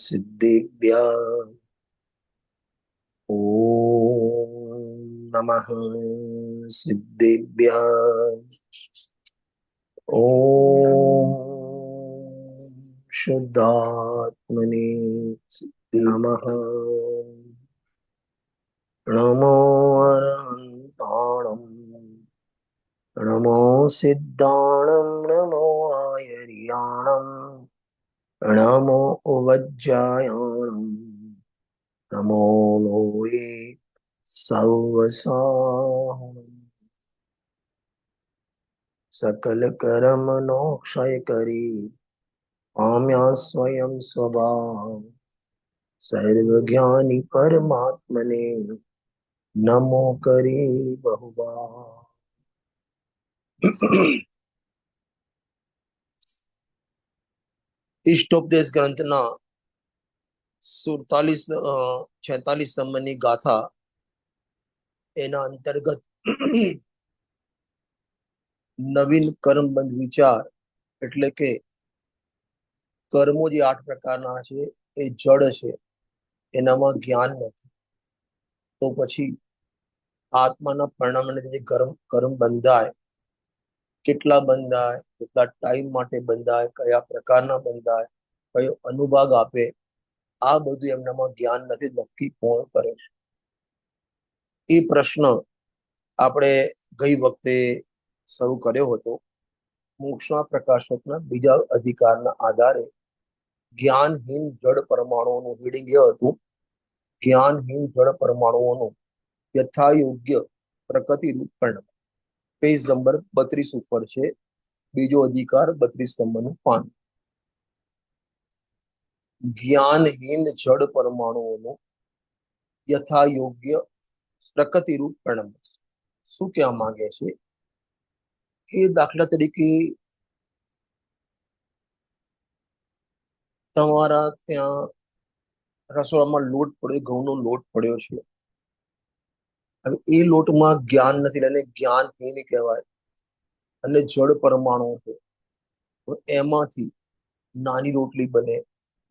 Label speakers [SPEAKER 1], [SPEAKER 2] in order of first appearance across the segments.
[SPEAKER 1] સિદ્ધેભ્યઃ ઓમ નમઃ સિદ્ધેભ્યઃ ઓમ શુદ્ધાત્મને નમઃ નમો અરહંતાણં નમો સિદ્ધાણં નમો આયર્યાણં નમો વજ્જાયાણં નમો લોએ સૌવસાહનં સકલ કર્મનો ક્ષય કરી પામ્યા સ્વયં સ્વભાવ સર્વજ્ઞાની પરમાત્મને નમો કરી બહુવાર. ઈષ્ટોપદેશ ગ્રંથના 46 નંબરની ગાથા એના અંતર્ગત નવીન કર્મબંધ વિચાર એટલે કે કર્મો જે 8 પ્રકારના છે એ જડ છે, એનામાં જ્ઞાન નથી. તો પછી આત્માના પરિણામને જે કર્મ બંધાય, કેટલા બંધાય, કેટલા ટાઈમ માટે બંધાય, કયા પ્રકારના બંધાય, કયો અનુભાગ આપે, આ બધું એમનામાં જ્ઞાન નથી. નક્કી કોણ કરે છે? એ પ્રશ્ન આપણે ગઈ વખતે શરૂ કર્યો હતો. મોક્ષના પ્રકાશકના બીજા અધિકારના આધારે જ્ઞાનહીન જડ પરમાણુઓનું રીડિંગ એ હતું. જ્ઞાનહીન જડ પરમાણુઓનું યથાયોગ્ય પ્રકૃતિ રૂપણ, પેજ નંબર 32 ઉપર છે, બીજો અધિકાર 32 નંબરનું પાન. જ્ઞાનહીન જડ પરમાણુઓનું યથાયોગ્ય પ્રકૃતિ રૂપણ શું કહેવા માંગે છે? એ દાખલા તરીકે તમારા ત્યાં રસોડામાં લોટ પડ્યો, ઘઉંનો લોટ પડ્યો છે. હવે એ લોટમાં જ્ઞાન નથી, એટલે જ્ઞાનહીન કહેવાય. અને જડ પરમાણુ છે, તો એમાંથી નાની રોટલી બને,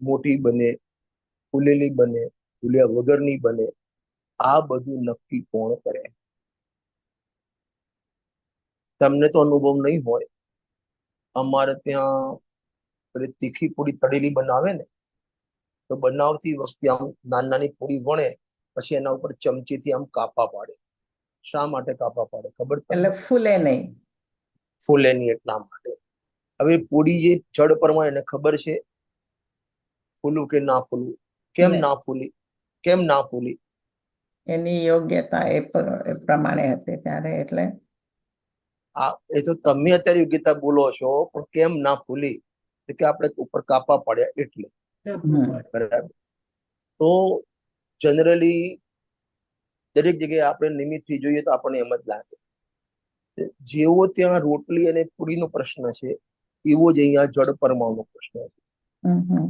[SPEAKER 1] મોટી બને, ફૂલેલી બને, ફૂલ્યા વગરની બને. આ બધું નક્કી કોણ કરે? તમને તો અનુભવ નહીં હોય. અમારે ત્યાં તીખી પૂરી તળેલી બનાવે ને, તો બનાવતી વખતે આમ નાની નાની પૂરી વણે, પછી એના ઉપર ચમચીથી આમ કાપા પાડે. શા માટે કાપા પાડે ખબર?
[SPEAKER 2] એટલે ફૂલે નહીં.
[SPEAKER 1] ફૂલે નહીં એટલા માટે. હવે પૂરી જે જડ પરમાણુ, એને ખબર છે ફૂલું કે ના ફૂલવું? કેમ ના ફૂલી? કેમ ના ફૂલી?
[SPEAKER 2] એની યોગ્યતા એ પ્રમાણે હતી ત્યારે. એટલે
[SPEAKER 1] એ તો તમે અત્યારે યોગ્યતા બોલો છો, પણ કેમ ના ફૂલી? કે આપણે ઉપર કાપા પાડ્યા એટલે. બરાબર. તો જનરલી દરેક જગ્યાએ આપણે નિમિત્તથી જોઈએ તો આપણને એમ જ લાગે. જેવો ત્યાં રોટલી અને પૂરીનો પ્રશ્ન છે, એવો જ અહીંયા જડ પરમાણુનો પ્રશ્ન છે.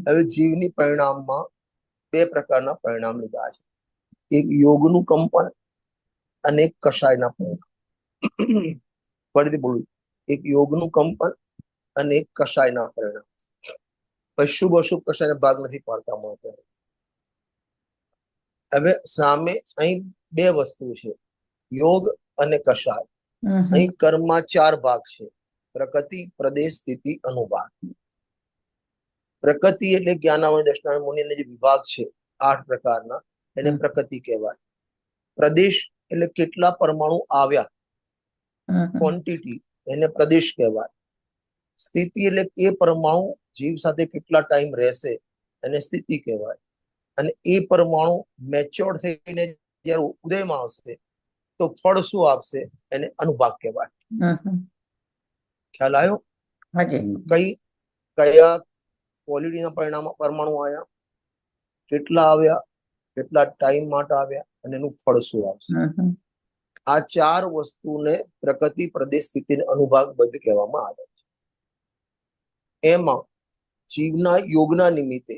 [SPEAKER 1] હવે જીવની પરિણામમાં 2 પ્રકારના પરિણામ લીધા છે. એક યોગનું કંપન અને એક કષાયના પરિણામ. ફરીથી બોલું, એક યોગનું કંપન અને એક કષાયના પરિણામ. શુભ અશુભ કષાયના ભાગ નથી પાડતા મળે. હવે સામે અહીં 2 વસ્તુ છે, યોગ અને કષાય. અહીં કર્મમાં 4 ભાગ છે: પ્રકૃતિ, પ્રદેશ, સ્થિતિ, અનુભાગ. પ્રકૃતિ એટલે જ્ઞાનાવર્ણ દર્શનાવર્ણ મુનિના જે વિભાગ છે 8 પ્રકારના, એને પ્રકૃતિ કહેવાય. પ્રદેશ એટલે કેટલા પરમાણુ આવ્યા, ક્વોન્ટિટી, એને પ્રદેશ કહેવાય. સ્થિતિ એટલે એ પરમાણુ જીવ સાથે કેટલા ટાઈમ રહેશે, એને સ્થિતિ કહેવાય. અને એ પરમાણુ મેચ્યોર થઈને જ્યારે ઉદયમાં આવશે તો ફળ શું આપશે, એને અનુભાગ કહેવાય. ખ્યાલ આવ્યો? કયા ક્વોલિટીના પરમાણુ આવ્યા, કેટલા આવ્યા, કેટલા ટાઈમ માટે આવ્યા, અને એનું ફળ શું આવશે. આ 4 વસ્તુને પ્રકૃતિ, પ્રદેશ, સ્થિતિ અને અનુભાગ બંધ કહેવામાં આવે છે. એમાં જીવના યોગના નિમિત્તે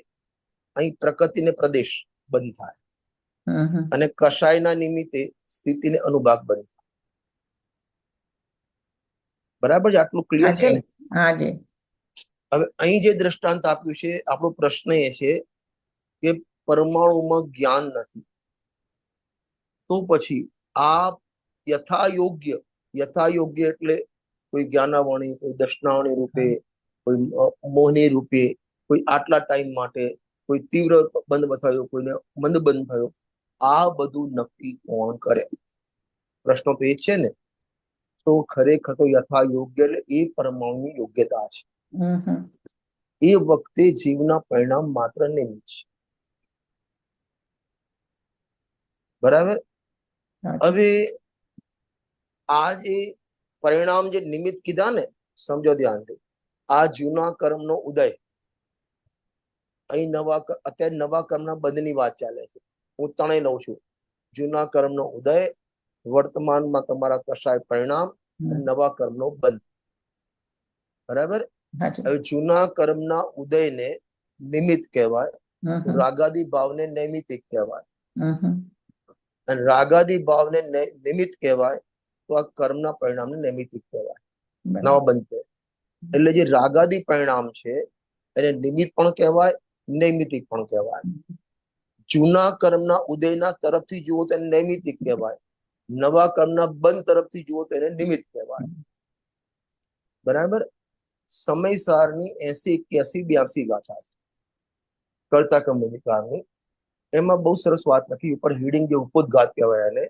[SPEAKER 1] અહીં પ્રકૃતિ ને પ્રદેશ બંધ થાય, અને કષાયના નિમિત્તે સ્થિતિ ને અનુભાગ બંધ થાય. બરાબર છે? આટલું ક્લિયર છે ને?
[SPEAKER 2] હાજી.
[SPEAKER 1] હવે અહીં જે દ્રષ્ટાંત આપ્યું છે, આપણો પ્રશ્ન એ છે કે પરમાણુમાં જ્ઞાન નથી, તો પછી આ યથાયોગ્ય એટલે કોઈ જ્ઞાનાવણી, કોઈ દર્શનાવણી રૂપે, કોઈ મોહની રૂપે, કોઈ આટલા ટાઈમ માટે, કોઈ તીવ્ર બંધ થયો, કોઈને મંદ બંધ થયો, આ બધું નક્કી કોણ કરે? પ્રશ્ન તો એ છે ને. તો ખરેખર તો યથાયોગ્ય એટલે એ પરમાણુની યોગ્યતા છે. એ વખતે જીવના પરિણામ માત્ર નિમિત્ત છે. બરાબર. હવે આ જે પરિણામ, જે નિમિત્ત કીધા ને, સમજો ધ્યાનથી. આ જૂના કર્મનો ઉદય, અહીં અત્યારે નવા કર્મના બંધની વાત ચાલે છે. હું ત્રણેય લઉં છું. જૂના કર્મનો ઉદય, વર્તમાનમાં તમારા કશાય પરિણામ, નવા કર્મનો બંધ. બરાબર. હવે જૂના કર્મના ઉદયને નિમિત્ત કહેવાય, રાગાદી ભાવને નૈમિતિક કહેવાય. અને રાગાદી ભાવને નિમિત્ત કહેવાય તો આ કર્મના પરિણામને નૈમિતિક કહેવાય, નવા બંધ. એટલે જે રાગાદી પરિણામ છે એને નિમિત્ત પણ કહેવાય, નૈમિતિક પણ કહેવાય. જૂના કર્મના ઉદયના તરફથી જુઓ તો એને નૈમિતિક કહેવાય, નવા કર્મના બંધ તરફથી જુઓ તો એને નિમિત્ત કહેવાય. બરાબર. સમયસારની 80, 81, 82 ગાથા કરતા કર્મની. એમાં બહુ સરસ વાત લખી ઉપર હીડિંગ, જે ઉપોદઘાત કહેવાય એને.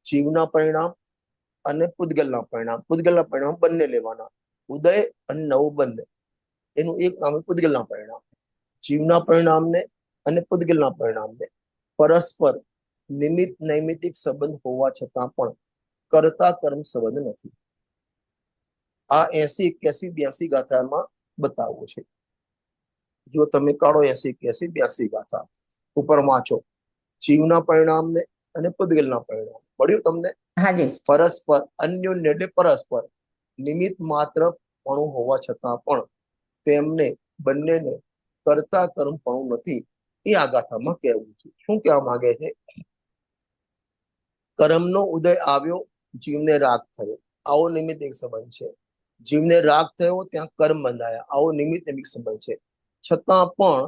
[SPEAKER 1] જીવના પરિણામ અને પૂતગલના પરિણામ. પૂતગલના પરિણામ બંને લેવાના, ઉદય અને નવો બંધ. એનું એક નામ પૂતગલના પરિણામ. જીવના પરિણામને અને પૂતગલના પરિણામને પરસ્પર નિમિત્ત નૈમિતિક સંબંધ હોવા છતાં પણ કરતા કર્મ સંબંધ નથી. આ 80, 81, 82 ગાથામાં બતાવવું છે. જો તમે કાઢો 80, 81, 82 ગાથા, ઉપર વાંચો. જીવના પરિણામને અને પૂતગલના પરિણામ મળ્યું તમને. પરસ્પર અન્યોન્ય એટલે પરસ્પર નિમિત્ત માત્ર પણ હોવા છતાં પણ તેમને બંનેને કરતા કર્મ પણ નથી. એ આ ગાથામાં કહેવું છે. શું કહેવા માંગે છે? કર્મનો ઉદય આવ્યો, જીવને રાગ થયો, આવો નિમિત્તિક સંબંધ છે. જીવને રાગ થયો, ત્યાં કર્મ બંધાયા, આવો નિમિત્ત સંબંધ છે. છતાં પણ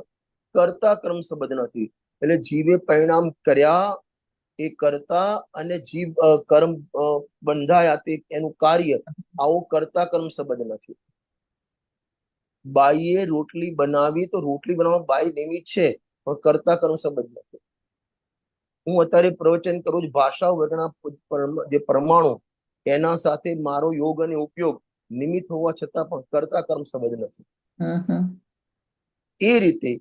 [SPEAKER 1] કરતા કર્મ સંબંધ નથી. એટલે જીવે પરિણામ કર્યા, એ કરતા, અને જીવ કર્મ બંધાયા, તે એનું કાર્ય, આવો કરતા કર્મ સંબંધ નથી. બાઈએ રોટલી બનાવી તો રોટલી બનાવવા બાઈ નિમિત્ત છે, પણ કરતા કર્મ સંબંધ નથી. હું અત્યારે પ્રવચન કરું છું, ભાષા વગરના જે પરમાણુ, એના સાથે મારો યોગ અને ઉપયોગ નિમિત્ત હોવા છતાં પણ કરતા કર્મ સંબંધ નથી. એ રીતે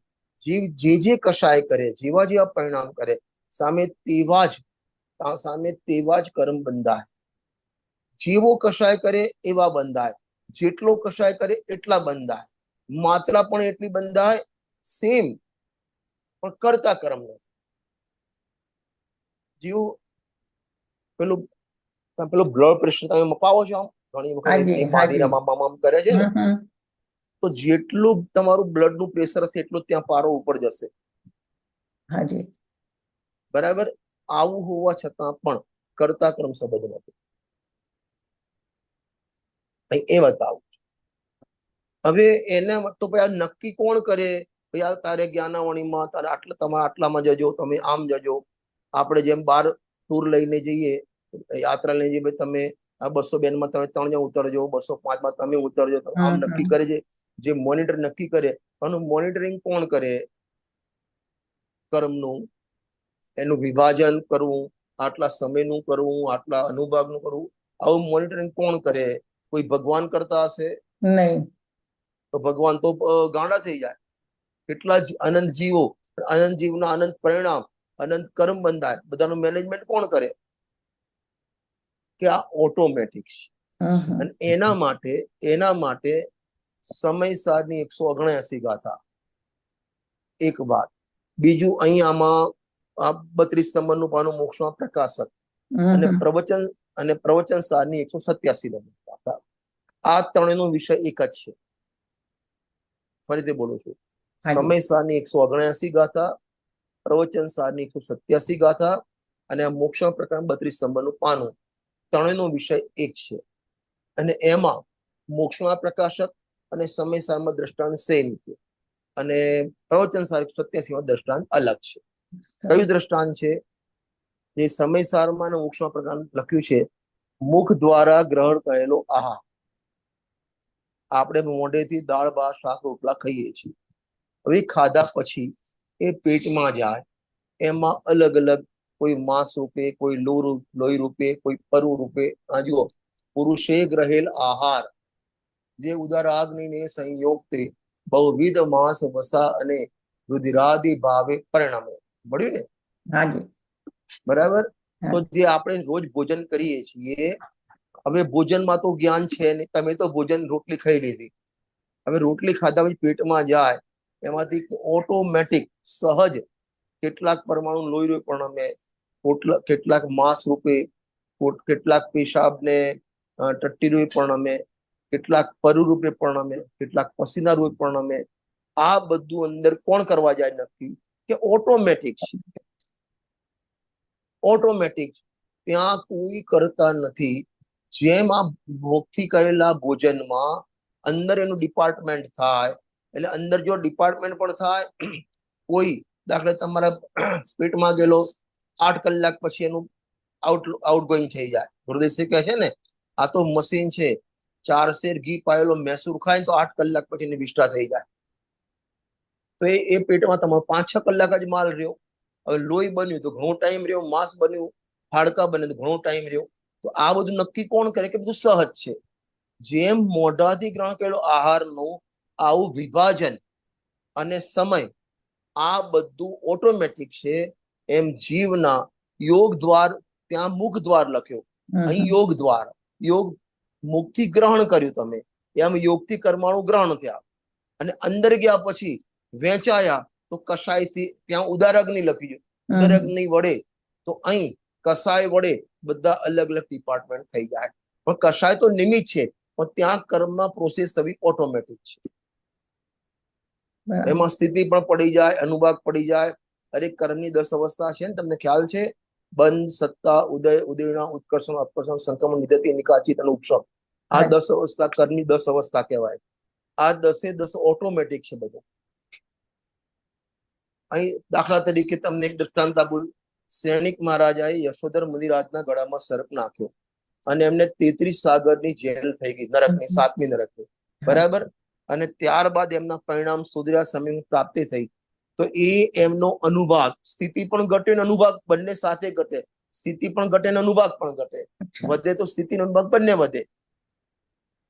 [SPEAKER 1] જીવ જે કશાય કરે, જેવા જેવા પરિણામ કરે, સામે તેવા જ કર્મ બંધાય. જેવો કશાય કરે એવા બંધાય, જેટલો કશાય કરે એટલા બંધાય, માત્રા પણ એટલી બંધાય, સેમ, પણ કરતા કર્મ નથી. જેવું પેલું બ્લડ પ્રેશર તમે મપાવો છો, આમ ઘણી વખત બાંધીને કરે છે ને, તો જેટલું તમારું બ્લડ નું પ્રેશર હશે એટલું ત્યાં પારો ઉપર જશે. બરાબર. આવું હોવા છતાં પણ કરતા કર્મ સંબંધ નથી. એ બતાવું. હવે એને તો ભાઈ આ નક્કી કોણ કરે? ભાઈ આ તારે જ્ઞાનાવણીમાં તારે તમારા આટલામાં જજો, તમે આમ જજો. આપણે જેમ 12 ટૂર લઈને જઈએ, યાત્રા લઈને જઈએ, ભાઈ તમે આ 202 માં તમે 3 જણ ઉતરજો, 205 માં તમે ઉતરજો, આમ નક્કી કરે છે. જે મોનિટર નક્કી કરે, આનું મોનિટરિંગ કોણ કરે? કર્મનું એનું વિભાજન કરવું, આટલા સમયનું કરવું, આટલા અનુભાગનું કરવું, આવું મોનિટરિંગ કોણ કરે? કોઈ ભગવાન કરતા હશે? નહીં. તો ભગવાન તો ગાંડા થઈ જાય. કેટલા અનંત જીવો, અનંત જીવના અનંત પરિણામ, અનંત કર્મ બંધાય, બધાનું મેનેજમેન્ટ કોણ કરે? કે આ ઓટોમેટિક છે. અને એના માટે સમયસારની 179 ગાથા એક વાત. બીજું અહીં આમાં 32 નંબરનું પાનું મોક્ષમાં પ્રકાશક, અને પ્રવચન સારની 187 નંબર ગાથા. આ ત્રણેયનો વિષય એક જ છે. ફરીથી બોલું છું. સમયસારની 179 ગાથા, પ્રવચન સારની 187 ગાથા, અને આ મોક્ષ પ્રકરણ 32 નંબરનું પાનું, ત્રણેયનો વિષય એક છે. અને એમાં મોક્ષમાં પ્રકાશક અને સમયસારમાં દ્રષ્ટાંત સેમ છે. અને પ્રવચન સાર 87માં દ્રષ્ટાંત અલગ છે. કયું દ્રષ્ટાંત છે? જે સમયસારમાં અને મોક્ષમાં પ્રધાન લખ્યું છે, મુખ દ્વારા ગ્રહણ કરેલો આહાર. આપણે મોઢેથી દાળ ભાત શાક રોટલા ખાઈએ છીએ. હવે ખાધા પછી એ પેટમાં જાય, એમાં અલગ અલગ, કોઈ માંસ રૂપે, કોઈ લોહી રૂપે, કોઈ પરુ રૂપે. આ જુઓ, પુરુષે ગ્रहेલ આહાર જે ઉદરાગ્નિને સંયોગતે બહુવિધ માંસ વસા અને રુધિરાદિ ભાવે પરિણમે. મળ્યું ને?
[SPEAKER 2] હાજી.
[SPEAKER 1] બરાબર.
[SPEAKER 2] હા.
[SPEAKER 1] તો જે આપણે રોજ ભોજન કરીએ છીએ, હવે ભોજનમાં તો જ્ઞાન છે નહીં. તમે તો ભોજન રોટલી ખાઈ લીધી, હવે રોટલી ખાધા પછી પેટમાં જાય, એમાંથી ઓટોમેટિક સહજ કેટલાક પરમાણુ લોહી રૂપે પરિણમે, કેટલાક માંસ રૂપે, કેટલાક પેશાબ ને ટટ્ટી રૂપે પરિણમે, કેટલાક પરુ રૂપે પરિણમે, કેટલાક પસીના રૂપે પરિણમે. આ બધું અંદર કોણ કરવા જાય? નક્કી કે ઓટોમેટિક છે. ઓટોમેટિક, ત્યાં કોઈ કરતા નથી. જેમ આ ભોગથી કરેલા ભોજનમાં અંદર એનું ડિપાર્ટમેન્ટ થાય, એટલે અંદર જો ડિપાર્ટમેન્ટ પણ થાય, કોઈ દાખલા તમારા પેટમાં ગયેલો 8 કલાક પછી એનું આઉટગોઈંગ થઈ જાય. ગુરુદેવ કહે છે ને, આ તો મશીન છે, 4 શેર ઘી પાયેલો મૈસૂર ખાય તો 8 કલાક પછી એની વિષ્ઠા થઈ જાય. તો એ પેટમાં તમારો 5-6 કલાક જ માલ રહ્યો. હવે લોહી બન્યું તો ઘણો ટાઈમ રહ્યો, માંસ બન્યું, હાડકા બને તો ઘણો ટાઈમ રહ્યો. તો આ બધું નક્કી કોણ કરે? કે બધું સહજ છે. જેમ મોઢાથી ગ્રહણ કરેલો આહારનું આવું વિભાજન અને સમય, આ બધું ઓટોમેટિક છે. એમ જીવના યોગ દ્વાર, ત્યાં મુખ દ્વાર લખ્યો, અહીં યોગ દ્વાર. યોગ મુખથી ગ્રહણ કર્યું તમે, એમ યોગથી કર્માણુ ગ્રહણ થયા, અને અંદર ગયા પછી વેચાયા તો કસાયથી ત્યાં ઉદારગ્નિ લખી છે. ઉદારગ્નિ વડે તો અહીં કસાય વડે બધા અલગ અલગ ડિપાર્ટમેન્ટ થઈ જાય. પણ કસાય તો નિમિત્ત છે, પણ ત્યાં કર્મમાં પ્રોસેસ થવી ઓટોમેટિક છે. એમાં સ્થિતિ પણ પડી જાય, અનુભાગ પડી જાય. અરે કર્મની 10 અવસ્થા છે ને, તમને ખ્યાલ છે? બંધ, સત્તા, ઉદય, ઉદયના, ઉત્કર્ષણ, અપકર્ષણ, સંક્રમણ, નિદતિ, નિકાચિત અને ઉપશમ. આ 10 અવસ્થા કર્મની 10 અવસ્થા કહેવાય. આ 10 ઓટોમેટિક છે બધું. અહીં દાખલા તરીકે તમને એક દૃષ્ટાંત આપું. સૈનિક મહારાજાએ યશોધર મુનિરાજના ગળામાં સર્પ નાખ્યો અને એમને 33 સાગરની જેલ થઈ ગઈ, નરકની, 7મી નરકની. બરાબર. અને ત્યારબાદ એમના પરિણામ સુધર્યા, સમય પ્રાપ્તિ થઈ. તો એ એમનો અનુભાગ, સ્થિતિ પણ ઘટે ને અનુભાગ બંને સાથે ઘટે. સ્થિતિ પણ ઘટે ને અનુભાગ પણ ઘટે. વધે તો સ્થિતિ અનુભાગ બંને વધે.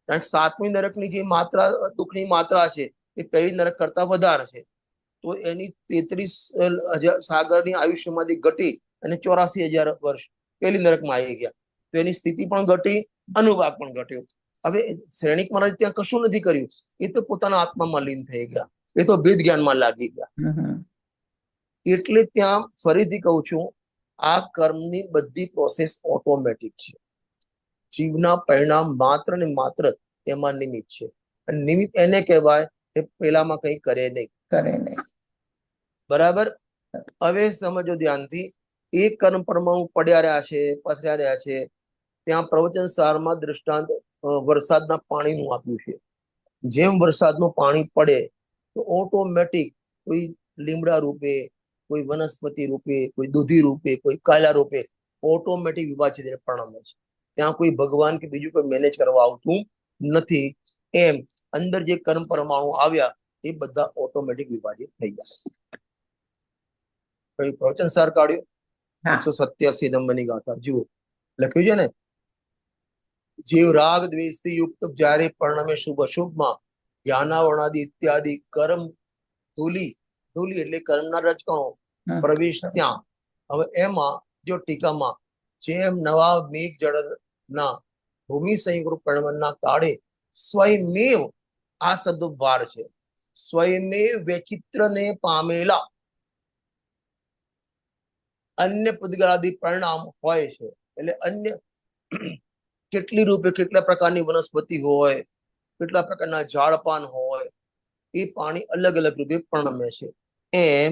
[SPEAKER 1] કારણ કે 7મી નરકની જે માત્રા, દુઃખની માત્રા છે, એ પહેલી નરક કરતા વધારે છે. તો એની 33,000 સાગરની આયુષ્યમાંથી ઘટી અને 84,000 વર્ષ પહેલી નરકમાં આવી ગયા. તો એની સ્થિતિ પણ ઘટી, અનુભાગ પણ ઘટ્યો. હવે શ્રેણિક મહારાજ ત્યાં કશું નથી કર્યું, એ તો પોતાના આત્મામાં લીન થઈ ગયા, એ તો ભેદ જ્ઞાનમાં લાગી ગયા. એટલે ત્યાં ફરીથી કહું છું, આ કર્મની બધી પ્રોસેસ ઓટોમેટિક છે. જીવના પરિણામ માત્ર ને માત્ર એમાં નિમિત્ત છે. અને નિમિત્ત એને કહેવાય કે પેલામાં કઈ કરે નહીં. બરાબર. હવે સમજો ધ્યાનથી, એક કર્મ પરમાણુ પડ્યા રહ્યા છે, પથર્યા રહ્યા છે. ત્યાં પ્રવચન સારમાં દ્રષ્ટાંત વરસાદના પાણીનું આપ્યું છે. જેમ વરસાદનું પાણી પડે તો ઓટોમેટિક કોઈ લીમડા રૂપે, કોઈ વનસ્પતિ રૂપે, કોઈ દૂધી રૂપે, કોઈ કાલા રૂપે ઓટોમેટિક વિભાજિત પરિણમે છે. ત્યાં કોઈ ભગવાન કે બીજું કોઈ મેનેજ કરવા આવતું નથી. એમ અંદર જે કર્મ પરમાણુ આવ્યા એ બધા ઓટોમેટિક વિભાજિત થઈ ગયા. પ્રવચન સાર કાઢ્યું 187 નંબરની ગાથા જુઓ, લખ્યું છે ને, જીવ રાગ દ્વેષથી યુક્ત જ્યારે પરિણમે શુભ અશુભમાં જ્ઞાનાવરણાદિ ઇત્યાદિ કર્મ ધૂલી, ધૂલી એટલે કર્મના રજકણો પ્રવેશ ત્યાં. હવે એમાં જો ટીકામાં, જેમ નવા મેઘ જળના ભૂમિ સંયુક્ત પરિણમના કાળે સ્વયમેવ, આ શબ્દ વાર છે, સ્વયમેવ વૈચિત્રને પામેલા અન્ય પુદ્ગલાદિ પરિણામ હોય છે. એટલે અન્ય કેટલી રૂપે, કેટલા પ્રકારની વનસ્પતિ હોય, કેટલા પ્રકારના ઝાડપાન હોય, એ પાણી અલગ અલગ રૂપે પરિણમે છે. એમ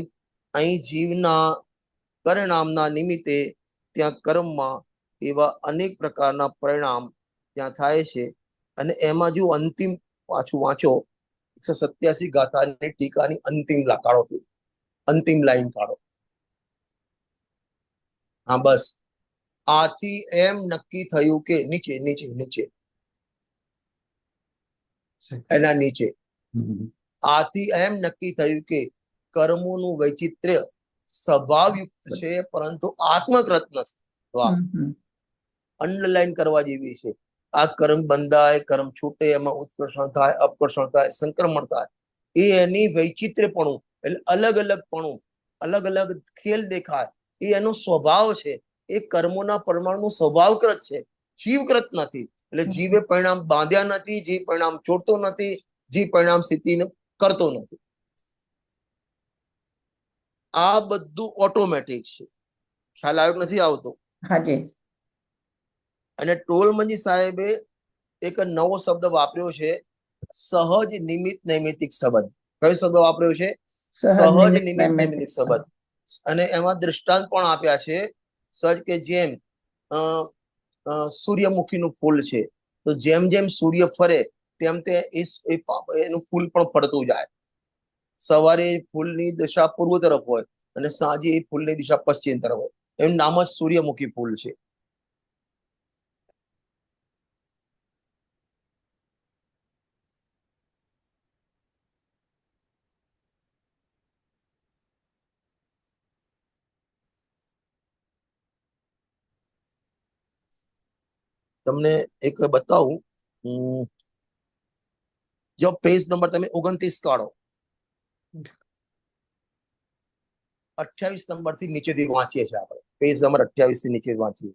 [SPEAKER 1] અહીં જીવના પરિણામના નિમિત્તે ત્યાં કર્મમાં એવા અનેક પ્રકારના પરિણામ ત્યાં થાય છે. અને એમાં જો અંતિમ પાછું વાંચો, 187 ગાથાની ટીકાની અંતિમ લાઈન કાઢો. હા બસ, આથી એમ નક્કી થયું કે નીચે નીચે નીચે એના નીચે આથી એમ નક્કી થયું કે કર્મોનું વૈચિત્ર્ય સ્વભાવયુક્ત છે પરંતુ આત્મકૃત નથી. વાહ, અંડરલાઈન કરવા જેવી છે. આ કર્મ બંધાય, કર્મ છૂટે, એમાં ઉત્કર્ષણ થાય, અપકર્ષણ થાય, સંક્રમણ થાય, એ એની વૈચિત્ર્યપણું એટલે અલગ અલગપણું, અલગ અલગ ખેલ દેખાય, એ એનો સ્વભાવ છે. એ કર્મોના પરમાણુ સ્વભાવકૃત છે, જીવકૃત નથી. એટલે જીવે પરિણામ બાંધ્યા નથી, જીવ પરિણામ છોડતો નથી, જીવ પરિણામ સ્થિતિને કરતો નથી. આ બધું ઓટોમેટિક છે. ખ્યાલ આવ્યો નથી આવતો?
[SPEAKER 2] હાજી.
[SPEAKER 1] અને ટોલમંજી સાહેબે એક નવો શબ્દ વાપર્યો છે, સહજ નિમિત્ત નૈમિતિક સંબંધ. કયો શબ્દ વાપર્યો છે? સહજ નિમિત્ત નૈમિતિક સંબંધ. અને એમાં દ્રષ્ટાંત પણ આપ્યા છે. સહજ કે જેમ સૂર્યમુખીનું ફૂલ છે, તો જેમ જેમ સૂર્ય ફરે તેમ તે એનું ફૂલ પણ ફરતું જાય. સવારે ફૂલની દિશા પૂર્વ તરફ હોય અને સાંજે એ ફૂલની દિશા પશ્ચિમ તરફ હોય. એનું નામ જ સૂર્યમુખી ફૂલ છે. તમને એક બતાવું, જો પેજ નંબર તમે 29 કાઢો, 28 નંબર થી નીચેથી વાંચીએ છીએ આપણે. પેજ નંબર 28 થી નીચે વાંચીએ.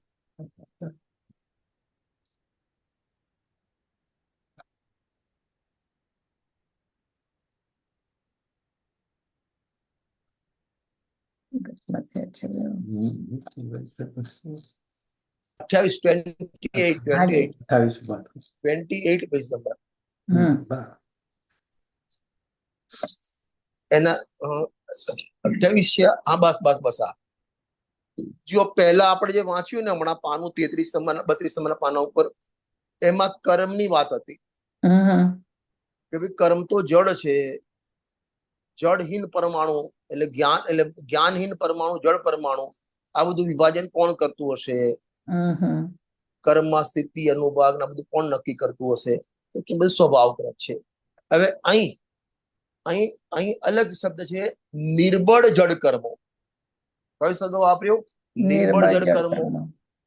[SPEAKER 1] અઠ્યાવીસ 28 પેજ નંબર. એના 28 છે. હા બસ બસ બસ. આ જો પહેલા આપણે જે વાંચ્યું ને હમણાં, પાનું 33 નંબર 32 નંબરના પાના ઉપર, એમાં કર્મની વાત હતી કે ભાઈ કર્મ તો જડ છે, જડહીન પરમાણુ એટલે જ્ઞાનહીન પરમાણુ, જડ પરમાણુ, આ બધું વિભાજન કોણ કરતું હશે? કર્મમાં સ્થિતિ અનુભાગ ના બધું કોણ નક્કી કરતું હશે? તો કે બધું સ્વભાવકૃત છે. હવે અહીં અલગ શબ્દ છે, નિર્બળ જડ કર્મો. કયો શબ્દ વાપર્યો? નિર્બળ જડ કર્મો.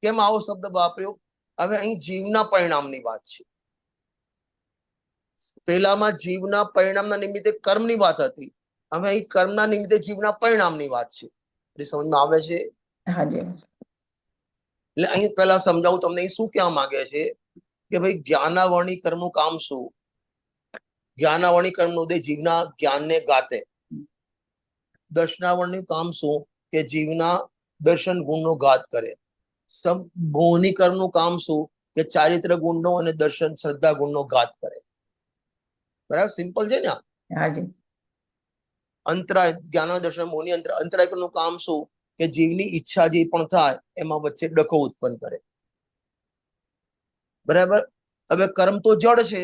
[SPEAKER 1] કેમ આવો શબ્દ વાપર્યો? હવે અહીં જીવના પરિણામની વાત છે. પેલામાં જીવના પરિણામના નિમિત્તે કર્મની વાત હતી, હવે અહીં કર્મના નિમિત્તે જીવના પરિણામની વાત છે. સમજમાં આવે છે? એટલે અહીં પહેલા સમજાવું તમને, શું કહેવા માંગે છે કે ભાઈ જ્ઞાનાવરણી કર્મનું કામ શું? જ્ઞાનાવરણી કર્મનો ઉદય જીવના જ્ઞાનને ગાતે. દર્શનાવરણનું કામ શું? કે જીવના દર્શન ગુણનો ઘાત કરે. મોહની કર્મનું કામ શું? કે ચારિત્ર ગુણનો અને દર્શન શ્રદ્ધા ગુણનો ઘાત કરે. બરાબર, સિમ્પલ છે ને? અંતરાય જ્ઞાન દર્શન મોહની અંતરાય કર્મનું કામ શું? કે જીવની ઈચ્છા જે પણ થાય એમાં વચ્ચે ડખો ઉત્પન્ન કરે. બરાબર. હવે કર્મ તો જડ છે,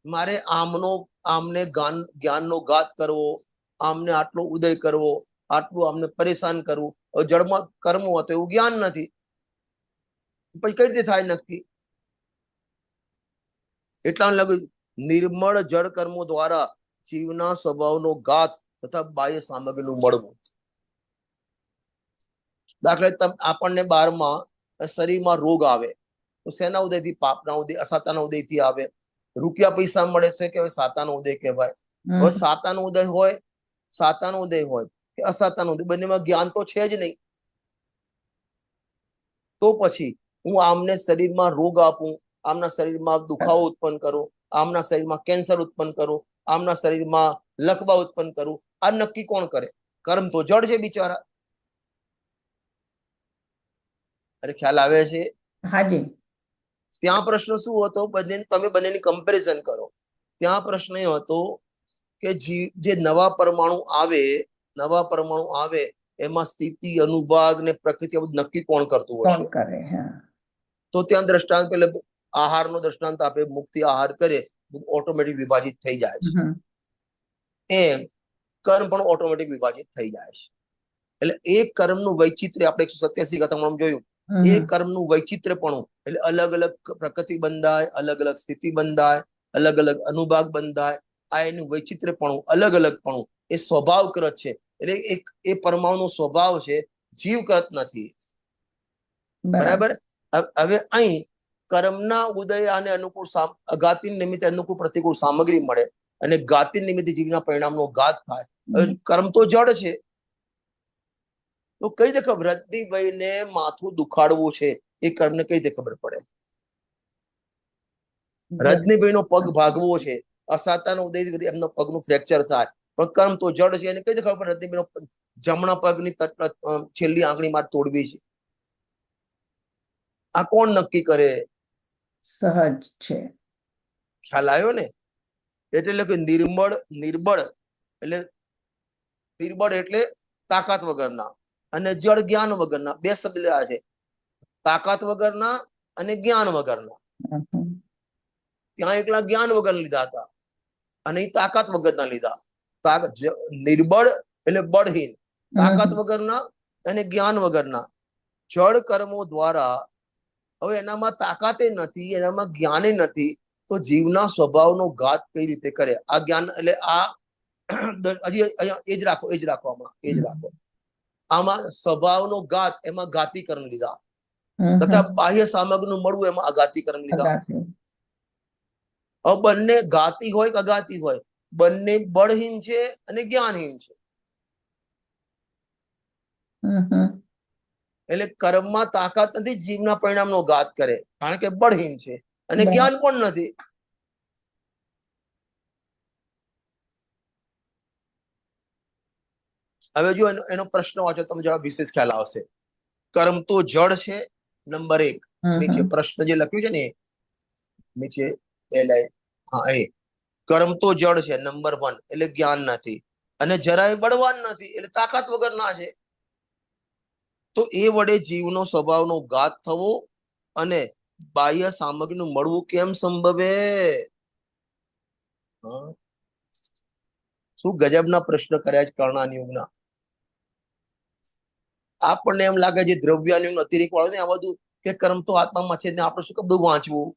[SPEAKER 1] મારે આમને જ્ઞાનનો ઘાત કરવો, આમને આટલો ઉદય કરવો, આટલું આમને પરેશાન કરવું. હવે જડમાં કર્મ હોય તો એવું જ્ઞાન નથી, પછી કઈ રીતે થાય નક્કી? એટલા લગ નિર્મળ જળ કર્મો દ્વારા જીવના સ્વભાવનો ઘાત તથા બાહ્ય સામગ્રીનું મળવું. દાખલા આપણને 12માં શરીરમાં રોગ આવે તો શેના ઉદયથી? પાપના ઉદય, અસાતાના ઉદયથી આવે. રૂપિયા પૈસા મળે છે કે સાતાનો ઉદય કહેવાય. હવે સાતાનો ઉદય હોય કે અસાતાનો ઉદય, બંનેમાં જ્ઞાન તો છે જ નહીં. તો પછી હું આમને શરીરમાં રોગ આપું, આમના શરીરમાં દુખાવો ઉત્પન્ન કરું, આમના શરીરમાં કેન્સર ઉત્પન્ન કરું, આમના શરીરમાં લકવા ઉત્પન્ન કરું, આ નક્કી કોણ કરે? કર્મ તો જડ છે બિચારા. અરે ખ્યાલ આવે છે?
[SPEAKER 2] હાજી.
[SPEAKER 1] ત્યાં પ્રશ્ન શું હતો? તમે બંનેની કમ્પેરિઝન કરો. ત્યાં પ્રશ્ન એ હતો કે જે નવા પરમાણુ આવે એમાં સ્થિતિ અનુભાગ ને પ્રકૃતિ નક્કી કોણ કરતું હશે? તો ત્યાં દ્રષ્ટાંત પેલે આહારનો દ્રષ્ટાંત આપે. મુક્તિ આહાર કરે ઓટોમેટિક વિભાજિત થઈ જાય છે,
[SPEAKER 2] હમ.
[SPEAKER 1] એમ કર્મ પણ ઓટોમેટિક વિભાજિત થઈ જાય છે. એટલે એ કર્મનું વૈચિત્ર્ય આપણે 187 કથામાં જોયું, એ કર્મનું વૈચિત્ર્યપણું એટલે અલગ અલગ પ્રકૃતિ બંધાય, અલગ અલગ સ્થિતિ બંધાય, અલગ અલગ અનુભાગ બંધાય. આ એનું વૈચિત્ર્યપણું, અલગ અલગપણું એ સ્વભાવકૃત છે. એટલે એ પરમાણુનો સ્વભાવ છે, જીવકૃત નથી. બરાબર. હવે અહીં કર્મના ઉદય આને અનુકૂળ ઘાતી નિમિત્તે અનુકૂળ પ્રતિકૂળ સામગ્રી મળે અને ઘાતી નિમિત્તે જીવના પરિણામનો ઘાત થાય. હવે કર્મ તો જડ છે, તો કઈ રીતે ખબર રજનીભાઈને માથું દુખાડવું છે એ કર્મને કઈ રીતે ખબર પડે? રજનીભાઈનો પગ ભાગવો છે, અસાતાનો ઉદય એમનો પગનું ફ્રેક્ચર થાય, પણ કર્મ તો જડ છે, એને કઈ રીતે ખબર રજનીભાઈનો જમણા પગની છેલ્લી આંગળી માં તોડવી છે? આ કોણ નક્કી કરે?
[SPEAKER 2] સહજ છે.
[SPEAKER 1] ખ્યાલ આવ્યો ને? એટલે કે નિર્બળ એટલે નિર્બળ એટલે તાકાત વગરના, અને જળ જ્ઞાન વગરના. બે શબ્દ લેવા છે, તાકાત વગરના અને જ્ઞાન વગરના. ત્યાં એકલા જ્ઞાન વગર લીધા હતા અને તાકાત વગરના લીધા. નિર્બળ એટલે બળહીન, તાકાત વગરના અને જ્ઞાન વગરના. જળ કર્મો દ્વારા હવે એનામાં તાકાતે નથી, એનામાં જ્ઞાને નથી, તો જીવના સ્વભાવનો ઘાત કઈ રીતે કરે? આ જ્ઞાન એટલે આ હજી અહીંયા એ જ રાખો, એ જ રાખવામાં, એ જ રાખો. આમાં સ્વભાવનો ઘાત, એમાં ઘાતીકરણ લીધા, તથા બાહ્ય સામગ્રીનું મળવું, એમાં અઘાતીકરણ લીધા. હવે બંને ઘાતી હોય કે અઘાતી હોય, બંને બળહીન છે અને જ્ઞાનહીન છે. એટલે કર્મમાં તાકાત નથી, જીવના પરિણામનો ઘાત કરે, કારણ કે બળહીન છે અને જ્ઞાન પણ નથી. હવે જો એનો પ્રશ્ન વાંચો, તમે જરા વિશેષ ખ્યાલ આવશે. કર્મ તો જડ છે, નંબર 1. નીચે પ્રશ્ન જે લખ્યું છે ને નીચે એ કર્મ તો જડ છે, નંબર 1, એટલે જ્ઞાન નથી, અને જરાય બળવાન નથી, એટલે તાકાત વગર ના છે. તો એ વડે જીવનો સ્વભાવનો ઘાત થવો અને બાહ્ય સામગ્રીનું મળવું કેમ સંભવે? શું ગજબના પ્રશ્ન કર્યા છે કર્ણાનિયુગના. આપણને એમ લાગે છે દ્રવ્યાનિયુગ અતિરિક્ત વાળો ને આ બધું, કે કર્મ તો આત્મામાં છે ને આપણે શું બધું વાંચવું?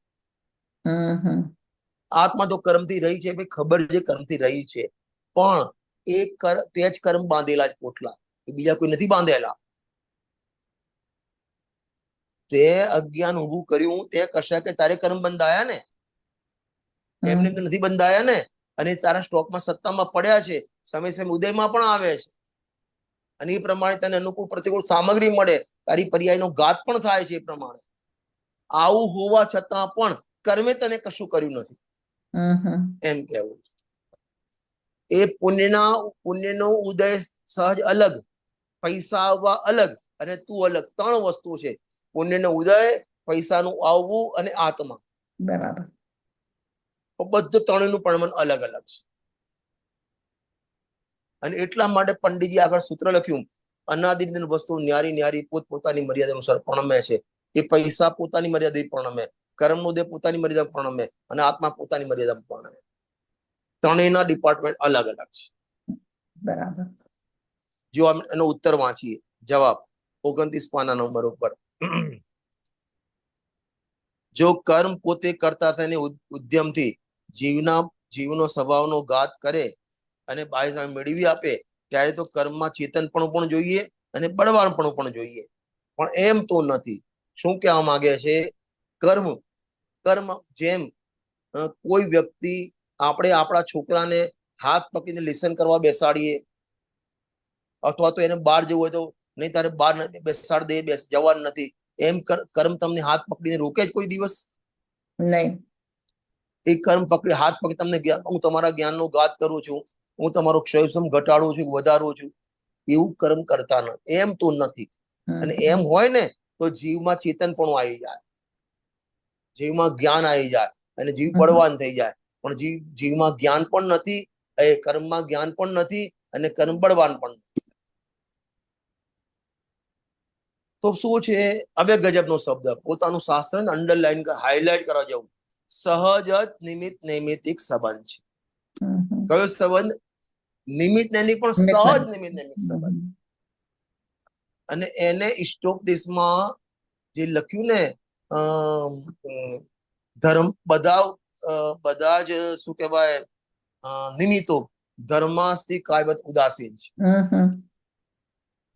[SPEAKER 1] આત્મા તો કર્મથી રહી છે, ભાઈ ખબર છે કર્મથી રહી છે, પણ તે જ કર્મ બાંધેલા જ પોટલા, બીજા કોઈ નથી બાંધેલા. તે અજ્ઞાન ઉભું કર્યું, તે કશા કે તારે કર્મ બંધાયા ને, એમને તો નથી બંધાયા ને. અને તારા સ્ટોકમાં સત્તામાં પડ્યા છે, સમય સમય ઉદયમાં પણ આવે છે, અને એ પ્રમાણે તને અનુકૂળ પ્રતિકૂળ સામગ્રી મળે, તારી પર્યાયનો ઘાત પણ થાય છે. એ પ્રમાણે આવું હોવા છતાં પણ કર્મે તને કશું કર્યું નથી, એમ કહેવું. એ પુણ્યનો ઉદય સહજ અલગ, પૈસા આવવા અલગ અને તું અલગ, 3 વસ્તુ છે. પુણ્યનો ઉદય, પૈસાનું આવવું અને આત્મા.
[SPEAKER 2] બરાબર.
[SPEAKER 1] બધું 3નું પણ અલગ અલગ છે. અને એટલા માટે પંડિતજી આગળ સૂત્ર લખ્યું, અનાદિની વસ્તુ ન્યારી ન્યારી પોતપોતાની મર્યાદા અનુસાર પ્રણમે છે. એ પૈસા પોતાની મર્યાદા પ્રણમે, કર્મનો ઉદય પોતાની મર્યાદા પ્રણમે, અને આત્મા પોતાની મર્યાદા પ્રણમે. 3ના ડિપાર્ટમેન્ટ અલગ અલગ છે.
[SPEAKER 2] બરાબર.
[SPEAKER 1] જો એનો ઉત્તર વાંચીએ, જવાબ 29 પાના નંબર ઉપર. જો કર્મ પોતે કરતા થઈને ઉદ્યમથી જીવનો સ્વભાવનો ઘાત કરે અને બાહ્ય મેળવી આપે, ત્યારે તો કર્મમાં ચેતનપણું પણ જોઈએ અને બળવાનપણું પણ જોઈએ, પણ એમ તો નથી. શું કહેવા માંગે છે? કર્મ જેમ કોઈ વ્યક્તિ, આપણે આપણા છોકરાને હાથ પકડીને લેસન કરવા બેસાડીએ, અથવા તો એને બહાર જવું હોય તો નહીં તારે બહાર બેસાડ દે, જવાનું નથી, એમ કર્મ તમને હાથ પકડીને રોકે જ કોઈ દિવસ?
[SPEAKER 2] નહીં.
[SPEAKER 1] એ કર્મ પકડી હાથ પકડી તમને, હું તમારા જ્ઞાનનો ઘાત કરું છું, હું તમારો ક્ષયસમ ઘટાડું છું, વધારું છું, એવું કર્મ કરતા નથી. એમ તો નથી. અને એમ હોય ને તો જીવમાં ચેતન પણ આવી જાય, જીવમાં જ્ઞાન આવી જાય અને જીવ બળવાન થઈ જાય. પણ જીવમાં જ્ઞાન પણ નથી, એ કર્મમાં જ્ઞાન પણ નથી, અને કર્મ બળવાન પણ નથી. તો શું છે? હવે ગજબનો શબ્દ, પોતાનું શાસ્ત્ર અંડરલાઈન હાઇલાઇટ કરવા જવું. સહજ જ નિમિત્ત નૈમિત્તિક સંબંધ છે.
[SPEAKER 2] હમ હમ.
[SPEAKER 1] કયો સંબંધ? નિમિત્ત નૈમિત્તિક પણ
[SPEAKER 2] નિમિત્ત
[SPEAKER 1] સહજ
[SPEAKER 2] નૈમિત્તિક.
[SPEAKER 1] નિમિત્ત નૈમિત્તિક
[SPEAKER 2] હમ
[SPEAKER 1] સંબંધ.
[SPEAKER 2] હમ.
[SPEAKER 1] અને એને ઇષ્ટોપદેશમાં જે લખ્યું ને ધર્મ બધા જ શું કહેવાય નિમિત્તો ધર્માસ્તિ કાયવત ઉદાસીન છે.
[SPEAKER 2] હમ હમ.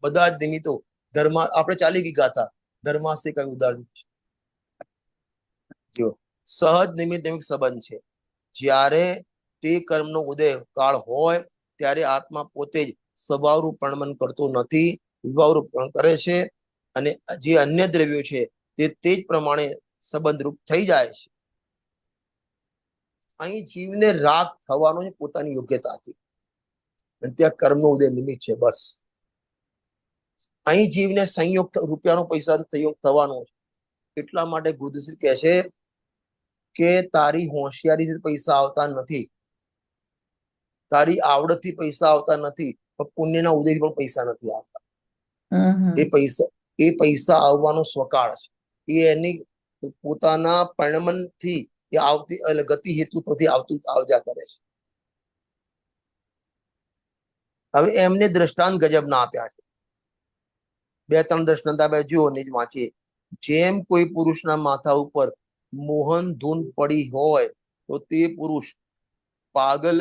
[SPEAKER 1] બધા જ નિમિત્તો ધર્મ આપણે ચાલી ગઈ ગાથા ધર્માસ્તિ કાય ઉદાસીન છે. જો સહજ નિમિત્ત નિમિત્ત સંબંધ છે. જ્યારે તે કર્મનો ઉદય કાળ હોય ત્યારે આત્મા પોતે જ સ્વભાવરૂપ પ્રણમન કરતો નથી, વિભાવરૂપ કરે છે. અને જે અન્ય દ્રવ્યો છે તે જ પ્રમાણે સંબંધરૂપ થઈ જાય છે. અહીં જીવને રાગ થવાનો છે પોતાની યોગ્યતાથી, અને ત્યાં કર્મનો ઉદય નિમિત્ત છે. બસ અહીં જીવને સંયોગ રૂપિયાનો પૈસા સંયોગ થવાનો છે. એટલા માટે ગુરુશ્રી કહે છે કે તારી હોશિયારીથી પૈસા આવતા નથી, તારી આવડતથી પૈસા આવતા નથી, પણ પુણ્યના ઉદયથી પણ પૈસા નથી આવતા.
[SPEAKER 2] હમ હમ.
[SPEAKER 1] એ પૈસા આવવાનો સ્વકાળ છે. એ એની પોતાના પરિણમનથી એ આવતી એટલે ગતિ હેતુથી આવજા કરે છે. હવે એમને દ્રષ્ટાંત ગજબના આપ્યા છે. 2-3 દ્રષ્ટાંત આપણે જુઓ ને જ વાંચીએ. જેમ કોઈ પુરુષના માથા ઉપર મોહન ધૂન પડી હોય તો તે પુરુષ પાગલ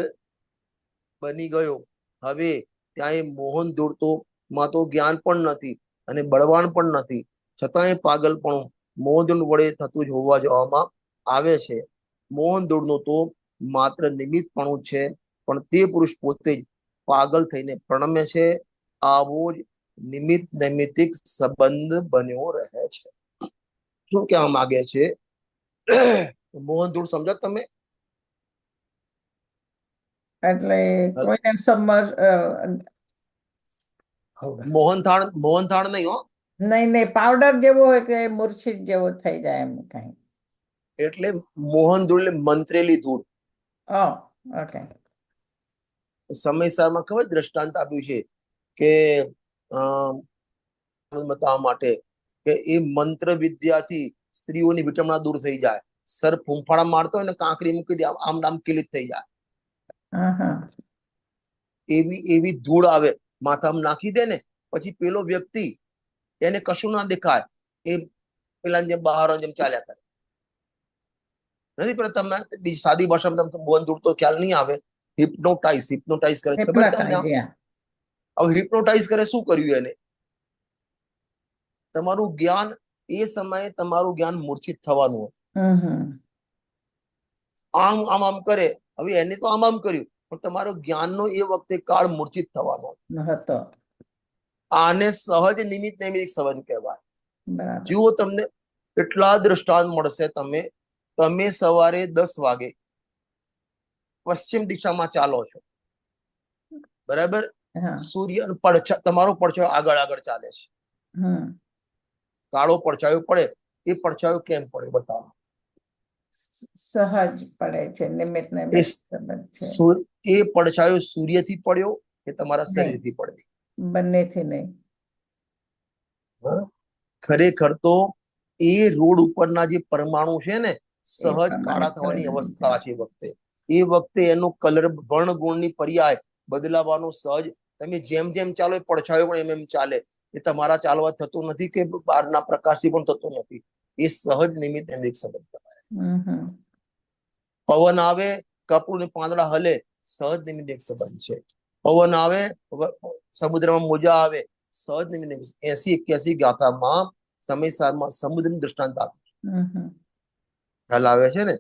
[SPEAKER 1] બની ગયો. હવે ત્યાં એ મોહન ધૂળતો માં તો જ્ઞાન પણ નથી અને બળવાન પણ નથી, છતાં એ પાગલપણું મોહન વડે થતું જ હોવા જોવામાં આવે છે. મોહન ધૂળનું તો માત્ર નિમિત્તપણું છે, પણ તે પુરુષ પોતે જ પાગલ થઈને પ્રણમે છે. આવો જ નિમિત્ત નૈમિત્તિક સંબંધ બન્યો રહે છે. શું કહેવા માંગે છે? મોહન ધૂળ સમજો તમે?
[SPEAKER 2] એટલે કોઈને સમર
[SPEAKER 1] મોહનથાળ નહીં હો.
[SPEAKER 2] નહીં નહીં, પાવડર જેવો હોય કે મૂર્છિત જેવો થઈ જાય એમ કઈ?
[SPEAKER 1] એટલે મોહન ધૂળ એટલે મંત્રેલી ધૂળ.
[SPEAKER 2] ઓકે.
[SPEAKER 1] સમયસરમાં ખબર દ્રષ્ટાંત આપ્યું છે કે બતાવવા માટે કે એ મંત્ર વિદ્યાથી સ્ત્રીઓની વિટમણા દૂર થઈ જાય. સર ફૂંફાડા મારતો હોય ને કાંકરી મૂકી દે, આમ આમ કિલિત થઈ જાય. એવી ધૂળ આવે, માથામાં નાખી દે ને પછી પેલો વ્યક્તિ એને કશું ના દેખાય, એ પેલા જેમ બહાર જેમ ચાલ્યા કરે. નથી પેલા તમે સાદી ભાષામાં તમે મોહન ધૂળ તો ખ્યાલ નહીં આવે. હિપ્નોટાઇઝ કરે, ખબર તમને? હવે હિપ્નોટાઇઝ કરે, શું કર્યું એને? તમારું જ્ઞાન એ સમયે તમારું જ્ઞાન મૂર્છિત થવાનું હોય. આમ આમ આમ કરે. હવે એને તો આમ આમ કર્યું, પણ તમારો જ્ઞાનનો એ વખતે કાળ મૂર્છિત થવાનો હતો. આને સહજ નિમિત્ત નૈમિત્તિક સંબંધ કહેવાય. જુઓ, તમને કેટલા દ્રષ્ટાંત મળશે. તમે સવારે 10 વાગે પશ્ચિમ દિશામાં ચાલો છો, બરાબર? સૂર્ય તમારો પડછાયો આગળ આગળ ચાલે છે. કાળો પડછાયો પડે, એ પડછાયો કેમ પડે બતાવો?
[SPEAKER 2] સહજ પડે છે, નિમિત્ત નૈમિત્તિક સંબંધ છે.
[SPEAKER 1] એ પડછાયો સૂર્યથી પડ્યો કે તમારા શરીરથી પડ્યો?
[SPEAKER 2] બંનેથી નહીં.
[SPEAKER 1] ખરેખર તો એ રોડ ઉપરના જે પરમાણુ છે ને, સહજ કાળા થવાની અવસ્થા છે. એ વખતે એનો કલર વર્ણ ગુણની પર્યાય બદલાવાનો સહજ. તમે જેમ જેમ ચાલો એ પડછાયો પણ એમ એમ ચાલે. એ તમારા ચાલવા થતું નથી કે બહારના પ્રકાશથી પણ થતું નથી. એ સહજ નિમિત્ત નૈમિત્તિક સંબંધ કહેવાય. પવન આવે, કપૂર ને પાંદડા હલે, સહજ નિમિત્તિક સંબંધ છે. પવન આવે, સમુદ્રમાં મોજા આવે, સહજ નિમિત્ત. 80-81 ગાથામાં સમયસારમાં સમુદ્રનું દૃષ્ટાંત આપ્યું. ખ્યાલ આવે છે ને?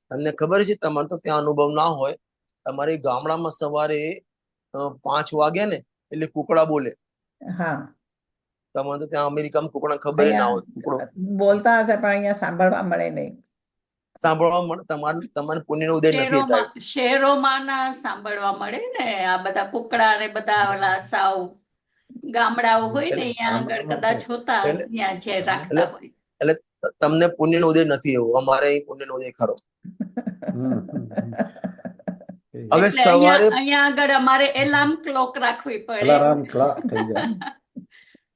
[SPEAKER 1] તમને ખબર છે, તમારે તો ત્યાં અનુભવ ના હોય. તમારે ગામડામાં સવારે 5 વાગે ને એટલે કુકડા બોલે. તમારે તો ત્યાં અમેરિકામાં કુકડા ખબર ના હોય.
[SPEAKER 2] બોલતા હશે પણ અહીંયા સાંભળવા મળે નહીં. સાંભળવા મળે
[SPEAKER 1] તમારે પુણ્યનો ઉદય નથી થાય.
[SPEAKER 3] શહેરોમાં ના સાંભળવા મળે ને આ બધા કુકડા ને બધા ઓલા સાવ ગામડાઓ હોય ને અહીંયા આગળ કદાચ હોતા ત્યાં જે રાખતા હોય.
[SPEAKER 1] એટલે તમને પુણ્યનો ઉદય નથી એવો. અમારે અહીં પુણ્યનો ઉદય ખરો.
[SPEAKER 3] હવે સવારે અહીંયા આગળ અમારે એલાર્મ ક્લોક રાખવી પડે.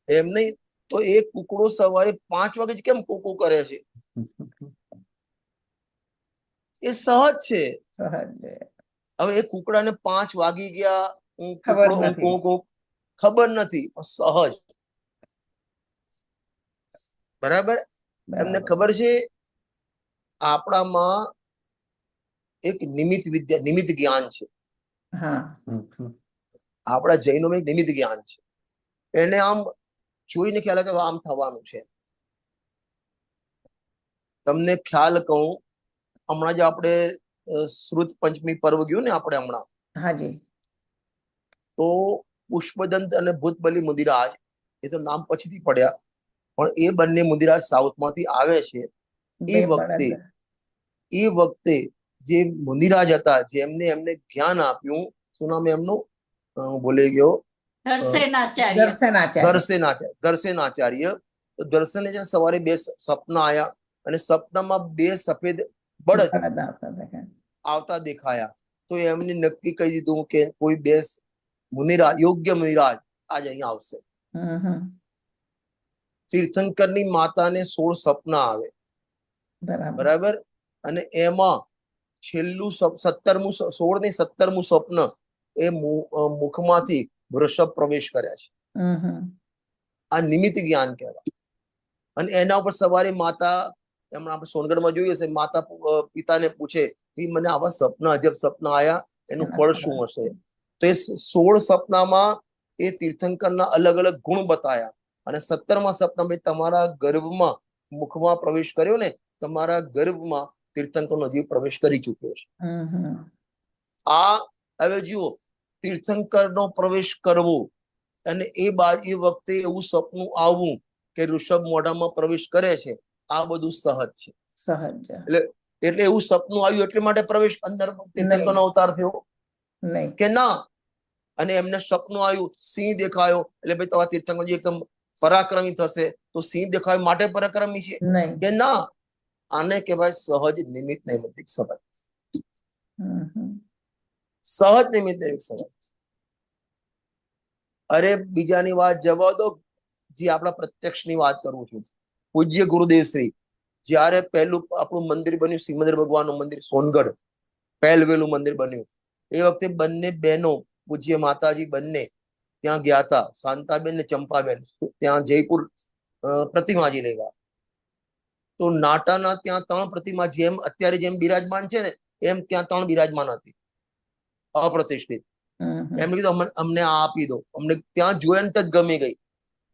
[SPEAKER 1] એમ નહીં તો એક કુકડો સવારે 5 વાગે કેમ કૂકુ કરે છે? એ સહજ છે.
[SPEAKER 2] સહજ
[SPEAKER 1] હવે એ કુકડાને 5 વાગી ગયા,
[SPEAKER 2] ખબર
[SPEAKER 1] કુકડો
[SPEAKER 2] નથી.
[SPEAKER 1] ખબર નથી, પણ સહજ. બરાબર. એમને
[SPEAKER 2] બરાબર.
[SPEAKER 1] ખબર છે આપણામાં એક નિમિત્ત વિદ્યા, નિમિત્ત જ્ઞાન છે.
[SPEAKER 2] હા.
[SPEAKER 1] આપણા જૈનોમાં એક નિમિત્ત જ્ઞાન છે. એને આમ જોઈને ખ્યાલ આવે કે આમ થવાનું છે. તમને ખ્યાલ કહું, હમણાં જ આપણે શ્રુત પંચમી પર્વ ગયું ને આપણે હમણાં,
[SPEAKER 2] હાજી.
[SPEAKER 1] તો પુષ્પદંત અને ભૂતબલી મુદિરાજ, એ તો નામ પછીથી પડ્યા, પણ એ બંને મુદિરાજ સાઉથમાંથી આવે છે.
[SPEAKER 2] બે
[SPEAKER 1] એ વખતે જે મુનિરાજ હતા, જેમને એમને જ્ઞાન આપ્યું, શું નામ એમનું, ભૂલી ગયો,
[SPEAKER 3] દર્શનાચાર્ય.
[SPEAKER 1] દર્શનાચાર્ય. તો દર્શને છે સવારે 2 સપના આયા, અને સપનામાં 2 સફેદ બળદ આવતા દેખાયા. તો એમને નક્કી કહી દીધું કે કોઈ 2 મુનિરાજ, યોગ્ય મુનિરાજ આજ અહીંયા આવશે. તીર્થંકરની માતાને 16 સપના આવે. બરાબર. અને એમાં છેલ્લું 17મું, 16 ને 17મું સ્વપ્ન, એ મુખમાંથી વૃષભ પ્રવેશ કર્યા છે. આ નિમિત્ત જ્ઞાન કહેવાય. અને એના ઉપર સવારે માતા, એમણે આપણે સોનગઢમાં જોયું હશે, માતા પિતાને પૂછે કે મને આવા સપના, અજબ સપના આયા, એનું ફળ શું હશે? તો એ 16 સપનામાં એ તીર્થંકરના અલગ અલગ ગુણ બતાયા. અને 17મા સપનામાં તમારા ગર્ભમાં, મુખમાં પ્રવેશ કર્યો ને, તમારા ગર્ભમાં તીર્થંકરનો જીવ પ્રવેશ કરી ચુક્યો છે. આ હવે જુઓ, તીર્થંકરનો પ્રવેશ કરવો, અને એ વખતે એવું સપનું આવવું કે ઋષભ મોઢામાં પ્રવેશ કરે છે, આ બધું સહજ છે.
[SPEAKER 2] સહજ.
[SPEAKER 1] એટલે એવું સપનું આવ્યું એટલે માટે પ્રવેશ અંદર તીર્થંકરનો અવતાર થયો કે ના? અને એમને સપનું આવ્યું, સિંહ દેખાયો, એટલે ભાઈ તમારા તીર્થંકરજી એકદમ પરાક્રમી થશે, તો સિંહ દેખાયો માટે પરાક્રમી છે કે ના? આને કહેવાય સહજ નિમિત્ત નૈમિત્તિક સંબંધ. સહજ નિમિત્ત નૈમિત્તિક સંબંધ. અરે બીજાની વાત જવા દો, જે આપણા પ્રત્યક્ષની વાત કરું છું. પૂજ્ય ગુરુદેવ શ્રી જ્યારે પહેલું આપણું મંદિર બન્યું, સિમંદર ભગવાનનું મંદિર, સોનગઢ પહેલવેલું મંદિર બન્યું, એ વખતે બંને બહેનો, પૂજ્ય માતાજી બંને ત્યાં ગયા હતા, શાંતાબેન ને ચંપાબેન, ત્યાં જયપુર પ્રતિમાજી લેવા. તો નાટાના ત્યાં 3 પ્રતિમા, જેમ અત્યારે જેમ બિરાજમાન છે ને, એમ ત્યાં 3 બિરાજમાન હતી, અપ્રતિષ્ઠિત. એમને કીધું અમને આ આપી દો. અમને ત્યાં જોયા ને જ ગમી ગઈ.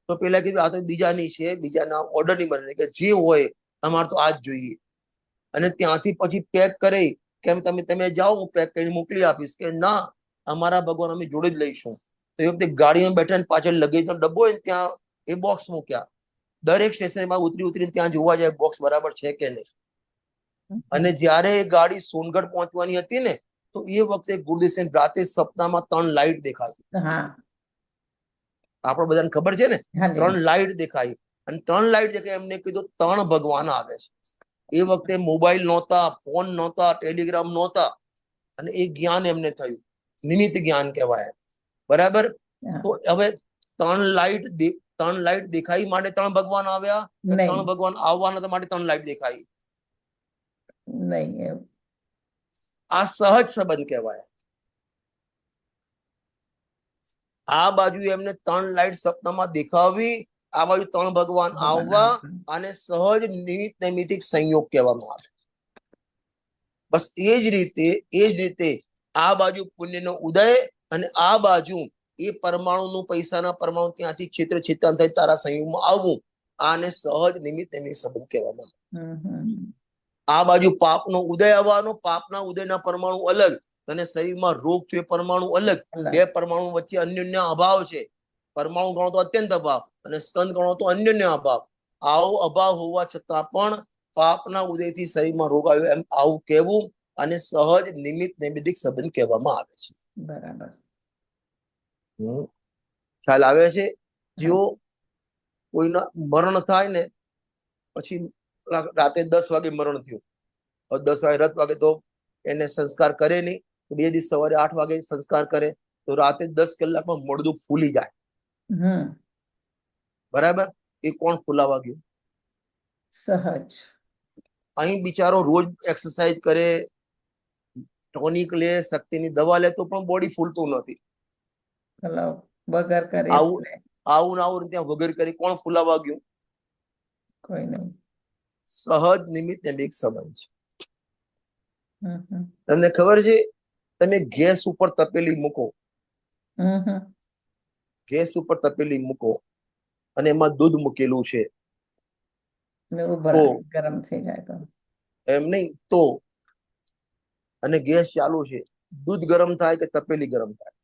[SPEAKER 1] તો પેલા કીધું આ તો બીજાની છે, બીજાના ઓર્ડર નહીં બને, કે જે હોય અમારે તો આ જ જોઈએ. અને ત્યાંથી પછી પેક કરી, કેમ તમે જાઓ, હું પેક કરીને મોકલી આપીશ. કે ના, અમારા ભગવાન અમે જોડે જ લઈશું. તો એ વખતે ગાડીમાં બેઠા, પાછળ લગેજનો ડબ્બો હોય ને, ત્યાં એ બોક્સ મૂક્યા. દરેક સ્ટેશનમાં ઉતરીને ત્યાં જોવા જાય બોક્સ બરાબર છે કે નહીં. અને જ્યારે એ ગાડી સોનગઢ પહોંચવાની હતી ને, તો એ વખતે ગુરુદેવ રાતે સપનામાં 3 લાઈટ દેખાય. આપણે બધાને ખબર છે ને, 3 લાઈટ દેખાય. અને 3 લાઈટ દેખાય, એમને કીધું 3 ભગવાન આવે છે. એ વખતે મોબાઈલ નહોતા, ફોન નહોતા, ટેલિગ્રામ નહોતા, અને એ જ્ઞાન એમને થયું, નિમિત્ત જ્ઞાન કહેવાય. બરાબર. તો હવે 3 લાઈટ દેખાઈ માટે 3 ભગવાન આવ્યા, 3 ભગવાન આવવાના માટે 3 લાઈટ દેખાઈ નહીં. આ સહજ સંબંધ કહેવાય. આ બાજુ એમને 3 લાઈટ સપનામાં દેખાવી, આ બાજુ 3 ભગવાન આવવા, અને સહજ નિમિત્ત નૈમિત્તિક સંયોગ કહેવામાં આવે. બસ એ જ રીતે આ બાજુ પુણ્યનો ઉદય, અને આ બાજુ એ પરમાણુનું, પૈસાના પરમાણુ ત્યાંથી ક્ષેત્રાંતરે તારા સંયોગમાં આવવું, આને સહજ નિમિત્ત નૈમિત્તિક સંબંધ કહેવામાં આવે. આ બાજુ પાપનો ઉદય આવવાનો, પાપના ઉદયના પરમાણુ અલગ, અને શરીરમાં રોગ થયો પરમાણુ અલગ. 2 પરમાણુ વચ્ચે અન્યોન્ય અભાવ છે. પરમાણુ ગણો તો અત્યંત અભાવ, અને સ્કંદ ગણો તો અન્યોન્ય અભાવ. આવો અભાવ હોવા છતાં પણ પાપના ઉદયથી શરીરમાં રોગ આવ્યો, એમ આવું કહેવું, અને સહજ નિમિત્ત નૈમિત્તિક સંબંધ કહેવામાં આવે છે. બરાબર. ખ્યાલ આવે છે? જો કોઈના મરણ થાય ને, પછી રાતે 10 વાગે મરણ થયું, 10 વાગે રાત વાગે, તો એને સંસ્કાર કરે નહીં. 2 દિવસ સવારે 8 વાગે સંસ્કાર કરે, તો રાતે 10 કલાકમાં મળદું ફૂલી જાય. બરાબર. એ કોણ ફૂલાવા ગયું? સહજ. અહીં બિચારો રોજ એક્સરસાઇઝ કરે, ટોનિક લે, શક્તિની દવા લે તો પણ બોડી ફૂલતું નથી.
[SPEAKER 2] મતલબ વગર કરે
[SPEAKER 1] આવું
[SPEAKER 2] એટલે
[SPEAKER 1] આવું ને આવું ત્યાં વગર કરી કોણ ફૂલાવા ગયું?
[SPEAKER 2] કોઈ નહીં.
[SPEAKER 1] સહજ નિમિત્ત એમ એક સંબંધ છે.
[SPEAKER 2] હમ હમ
[SPEAKER 1] તમને ખબર છે, તમે ગેસ ઉપર તપેલી મૂકો,
[SPEAKER 2] હમ હમ
[SPEAKER 1] ગેસ ઉપર તપેલી મૂકો અને એમાં દૂધ મૂકેલું છે,
[SPEAKER 2] ને
[SPEAKER 1] તો
[SPEAKER 2] ઉભરાય ગરમ થઈ જાય તો
[SPEAKER 1] એમ નહીં તો, અને ગેસ ચાલુ છે, દૂધ ગરમ થાય કે તપેલી ગરમ થાય?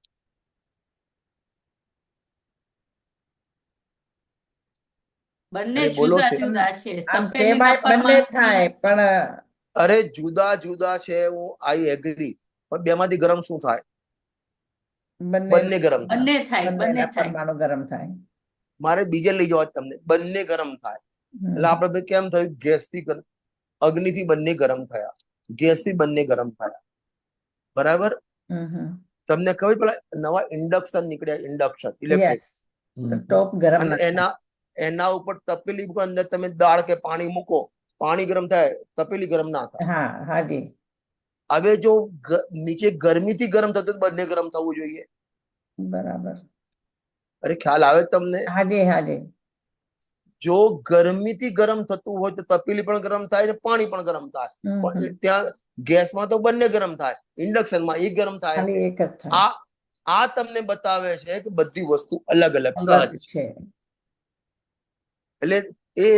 [SPEAKER 3] બંને
[SPEAKER 1] અરે બોલો
[SPEAKER 3] જુદા
[SPEAKER 1] છે.
[SPEAKER 3] જુદા છે.
[SPEAKER 2] આમ
[SPEAKER 3] તપેલીમાં
[SPEAKER 2] કહેવાય બંને
[SPEAKER 3] પરમાણુ
[SPEAKER 2] થાય પણ
[SPEAKER 1] અરે જુદા જુદા છે, હું આઈ એગ્રી, પણ બેમાંથી ગરમ શું થાય?
[SPEAKER 2] બંને
[SPEAKER 1] બંને ગરમ થાય.
[SPEAKER 3] બંને થાય, બંને
[SPEAKER 2] બંનેના
[SPEAKER 3] થાય.
[SPEAKER 2] પરમાણુ ગરમ થાય.
[SPEAKER 1] મારે બીજે લઈ જવા છે તમને, બંને ગરમ થાય. એટલે આપણે ભાઈ કેમ થયું? ગેસથી અગ્નિથી બંને ગરમ થયા, ગેસથી બંને ગરમ થયા. બરાબર? તમને ખબર પેલા નવા ઇન્ડક્શન નીકળ્યા, ઇન્ડક્શન ઇલેક્ટ્રિક,
[SPEAKER 2] યસ, તો ટોપ ગરમ
[SPEAKER 1] અને
[SPEAKER 2] ના થાય.
[SPEAKER 1] એના ઉપર તપેલી ઉપર અંદર તમે દાળ કે પાણી મૂકો, પાણી ગરમ થાય, તપેલી ગરમ ના થાય.
[SPEAKER 2] હા હાજી,
[SPEAKER 1] હવે જો નીચે ગરમીથી ગરમ થતું તો બંને ગરમ થવું જોઈએ.
[SPEAKER 2] બરાબર.
[SPEAKER 1] અરે ખ્યાલ આવે તમને?
[SPEAKER 2] હાજી હાજી,
[SPEAKER 1] જો ગરમીથી ગરમ થતું હોય તો તપેલી પણ ગરમ થાય ને પાણી પણ ગરમ થાય. પણ ત્યાં ગેસમાં તો બંને ગરમ થાય, ઇન્ડક્શનમાં એક ગરમ થાય.
[SPEAKER 2] ખાલી એક જ થાય.
[SPEAKER 1] આ તમને બતાવે છે કે બધી વસ્તુ અલગ અલગ સહજ
[SPEAKER 2] અલગ
[SPEAKER 1] છે.
[SPEAKER 2] છે.
[SPEAKER 1] એટલે એ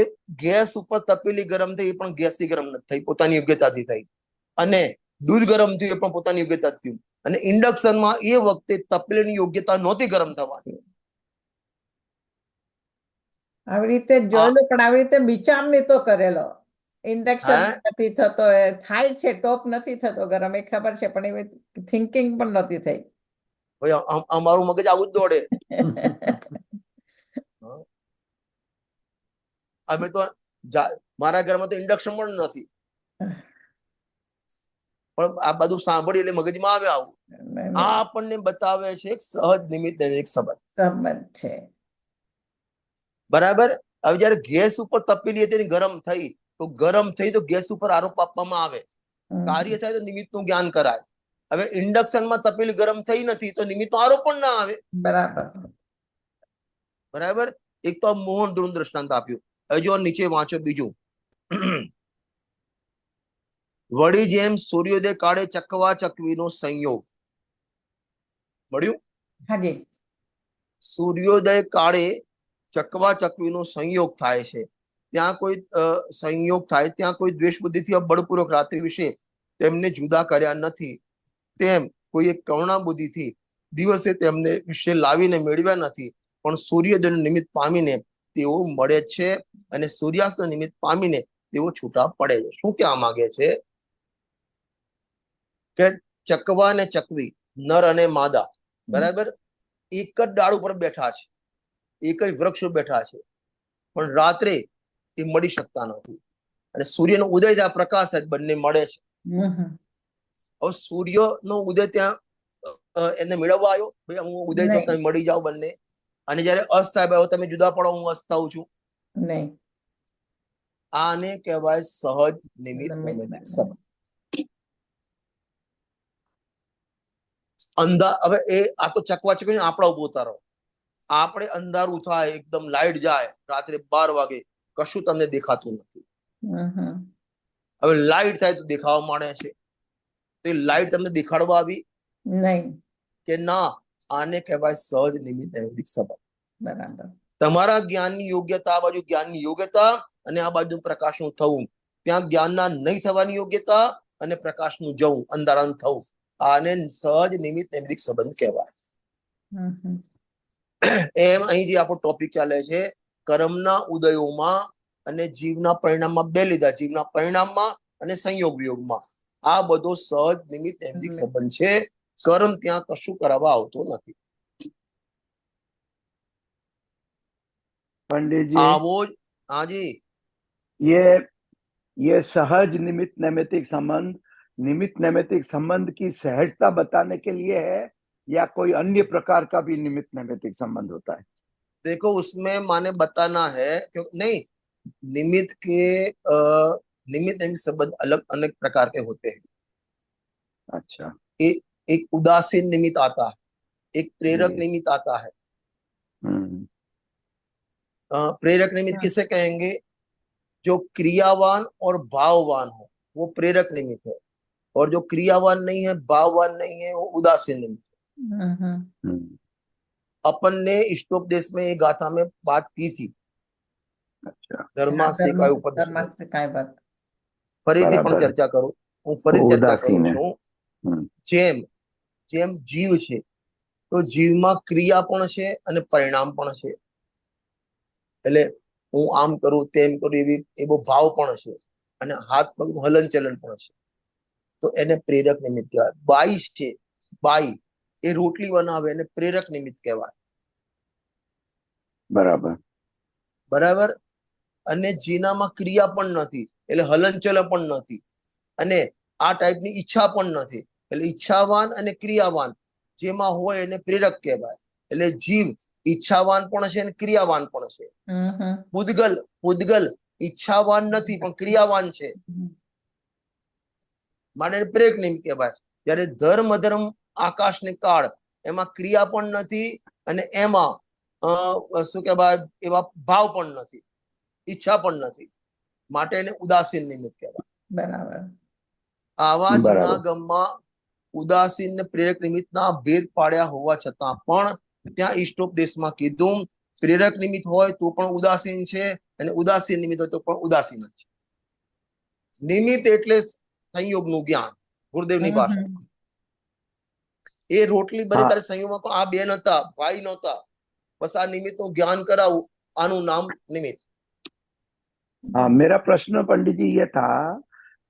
[SPEAKER 1] ગેસ ઉપર તપેલી ગરમ થઈ, એ પણ ગેસથી ગરમ નથી થઈ, પોતાની યોગ્યતાથી થઈ. અને દૂધ ગરમ થયું એ પણ પોતાની યોગ્યતાથી થયું. અને ઇન્ડક્શનમાં એ વખતે તપેલીની યોગ્યતા નહોતી ગરમ થવાની.
[SPEAKER 2] આવી રીતે જોયેલો, પણ આવી રીતે વિચાર નતો કરેલો. ઇન્ડક્શન નથી થતો, થાય છે ટોપ નથી થતો ગરમ, એ ખબર છે, પણ એવી થિંકિંગ પણ નહોતી થઈ.
[SPEAKER 1] ભાઈ અમારું મગજ આવું જ દોડે. અમે તો મારા ઘરમાં તો ઇન્ડક્શન પણ નથી, પણ આ બધું સાંભળી એટલે મગજમાં આવે આવું. આ આપણને બતાવે છે એક સહજ નિમિત્ત એક સંબંધ
[SPEAKER 2] છે.
[SPEAKER 1] બરાબર? હવે જયારે ગેસ ઉપર તપેલી હતી ગરમ થઈ, તો ગરમ થઈ તો ગેસ ઉપર આરોપ આપવામાં આવે, કાર્ય થાય તો નિમિત્તનું જ્ઞાન કરાય. હવે ઇન્ડક્શનમાં તપેલી ગરમ થઈ નથી તો નિમિત્તનો આરોપ પણ ના આવે.
[SPEAKER 2] બરાબર
[SPEAKER 1] બરાબર? એક તો મોહન ધ્રુવ દ્રષ્ટાંત આપ્યું. હવે જો નીચે વાંચો બીજું. વળી જેમ સૂર્યોદય કાળે ચકવા ચકવીનો સંયોગ મળ્યું.
[SPEAKER 2] હાજી,
[SPEAKER 1] સૂર્યોદય કાળે ચકવા ચકવીનો સંયોગ થાય છે, ત્યાં કોઈ સંયોગ થાય, ત્યાં કોઈ દ્વેષ બુદ્ધિથી બળપૂર્વક રાત્રિ વિશે તેમને જુદા કર્યા નથી, તેમ કોઈ કરુણા બુદ્ધિથી દિવસે તેમને વિશે લાવીને મેળવ્યા નથી, પણ સૂર્યોદયનું નિમિત્ત પામીને તેઓ મળે છે, અને સૂર્યાસ્તનું નિમિત્ત પામીને તેઓ છૂટા પડે છે. શું કહેવા માંગે છે? કે ચકવા અને ચકવી, નર અને માદા, બરાબર, એક જ ડાળ ઉપર બેઠા છે, એક જ વૃક્ષ બેઠા છે, પણ રાત્રે એ મળી શકતા નથી. અને સૂર્યનો ઉદય ત્યાં પ્રકાશ થાય, બંને મળે છે. હવે સૂર્યનો ઉદય ત્યાં એને મેળવવા આવ્યો, ભાઈ હું ઉદય થાઉં, તમે મળી જાઓ બંને. અને જયારે અસ્ત થાય, હવે તમે જુદા પડો, હું અસ્ત થાઉં છું, નહીં. આને કહેવાય સહજ નિમિત્ત સંબંધ. હવે એ આ તો ચકવા ચકવી આપણા ઉભો ઉતારો. આપણે અંધારું થાય, એકદમ લાઈટ જાય, રાત્રે 12 વાગે કશું તમને દેખાતું નથી. હવે લાઈટ થાય તો દેખાવા માંડે છે, તો લાઈટ તમને દેખાડવા આવી? નહીં કે ના. આને કહેવાય સહજ નિમિત્ત સંબંધ. બરાબર. તમારા જ્ઞાનની યોગ્યતા, આ બાજુ જ્ઞાનની યોગ્યતા, અને આ બાજુ પ્રકાશનું થવું, ત્યાં જ્ઞાનના નહીં થવાની યોગ્યતા અને પ્રકાશનું જવું, અંધારાનું થવું, આને સહજ નિમિત્ત સંબંધ કહેવાય. એમ અહીં જે આપણો ટોપિક ચાલે છે, કર્મના ઉદયોમાં અને જીવના પરિણામમાં બે લીધા, જીવના પરિણામમાં અને સંયોગ વિયોગમાં. આ બધો સહજ નિમિત્ત સંબંધ છે. કર્મ ત્યાં કશું કરાવવા આવતો નથી.
[SPEAKER 4] पंडित जी,
[SPEAKER 1] આવો જ. હાજી,
[SPEAKER 4] ये सहज निमित्त नैमित्तिक संबंध निमित्त नैमित्तिक संबंध की सहजता बताने के लिए है, या कोई अन्य प्रकार का भी निमित्त नैमित्तिक संबंध होता है?
[SPEAKER 1] देखो उसमें माने बताना है, क्योंकि नहीं, निमित्त के निमित्त संबंध अलग अनेक प्रकार के होते हैं,
[SPEAKER 4] अच्छा
[SPEAKER 1] एक उदासीन निमित्त आता है, एक प्रेरक
[SPEAKER 4] जी।
[SPEAKER 1] निमित्त आता है।
[SPEAKER 4] हम्म,
[SPEAKER 1] प्रेरक निमित्त किसे कहेंगे? जो क्रियावान और भाववान हो वो प्रेरक निमित्त है, और जो क्रियावान नहीं है, भाववान नहीं है, वो उदासीन निमित्त है।
[SPEAKER 4] हम्म,
[SPEAKER 1] अपन ने इष्टोपदेश में एक गाथा में बात की थी,
[SPEAKER 4] अच्छा
[SPEAKER 1] ધર્માસ્તિકાય ઉપદેશ,
[SPEAKER 2] ધર્માસ્તિકાય વાત
[SPEAKER 1] ફરીથી પણ
[SPEAKER 4] બરાબર
[SPEAKER 1] ચર્ચા કરું, હું
[SPEAKER 4] वो
[SPEAKER 1] ફરી ચર્ચા કરું
[SPEAKER 4] उदासीन है।
[SPEAKER 1] છું।
[SPEAKER 4] हम्म,
[SPEAKER 1] જેમ જેમ જીવ છે તો જીવમાં ક્રિયા પણ છે અને પરિણામ પણ છે, એટલે હું આમ કરું તેમ કરું એવો ભાવ પણ છે, અને હાથ પગનું હલનચલન પણ છે, તો એને પ્રેરક નિમિત્ત કહેવાય। બાઈ છે, બાઈ એ રોટલી બનાવે એને પ્રેરક નિમિત્ત કહેવાય,
[SPEAKER 4] बराबर
[SPEAKER 1] બરાબર। અને જેનામાં ક્રિયા પણ નથી એટલે હલનચલન પણ નથી, અને આ ટાઈપની ઈચ્છા પણ નથી, એટલે ઈચ્છાવાન અને ક્રિયાવાન જેમાં હોય એને પ્રેરક કહેવાય। એટલે જીવ ઈચ્છાવાન પણ છે અને ક્રિયાવાન પણ છે। પૂદગલ પૂદગલ ઈચ્છાવાન નથી પણ ક્રિયાવાન છે, માટે એને પ્રેરક નિમિત્ત કહેવાય। જ્યારે ધર્મ અધર્મ આકાશ ને કાળ એમાં ક્રિયા પણ નથી અને એમાં શું કહેવાય એવા ભાવ પણ નથી, ઈચ્છા પણ નથી, માટે એને ઉદાસીન નિમિત્ત કહેવાય।
[SPEAKER 2] બરાબર
[SPEAKER 1] આવા જૂના
[SPEAKER 4] બરાબર
[SPEAKER 1] ગમમાં ઉદાસીન ને પ્રેરક નિમિત્તના ભેદ પાડ્યા હોવા છતાં પણ ત્યાં ઈષ્ટોપદેશમાં કીધું પ્રેરક નિમિત્ત હોય તો પણ ઉદાસીન છે અને ઉદાસીન નિમિત્ત હોય તો પણ ઉદાસીન જ છે। નિમિત્ત એટલે સંયોગનું જ્ઞાન, ગુરુદેવની ભાષા। એ રોટલી બને
[SPEAKER 4] हाँ
[SPEAKER 1] તારે સંયોગમાં પણ આ બે નહોતા, ભાઈ નહોતા, બસ આ નિમિત્તનું જ્ઞાન કરાવું, આનું નામ નિમિત્ત।
[SPEAKER 4] हाँ मेरा प्रश्न पंडित जी ये था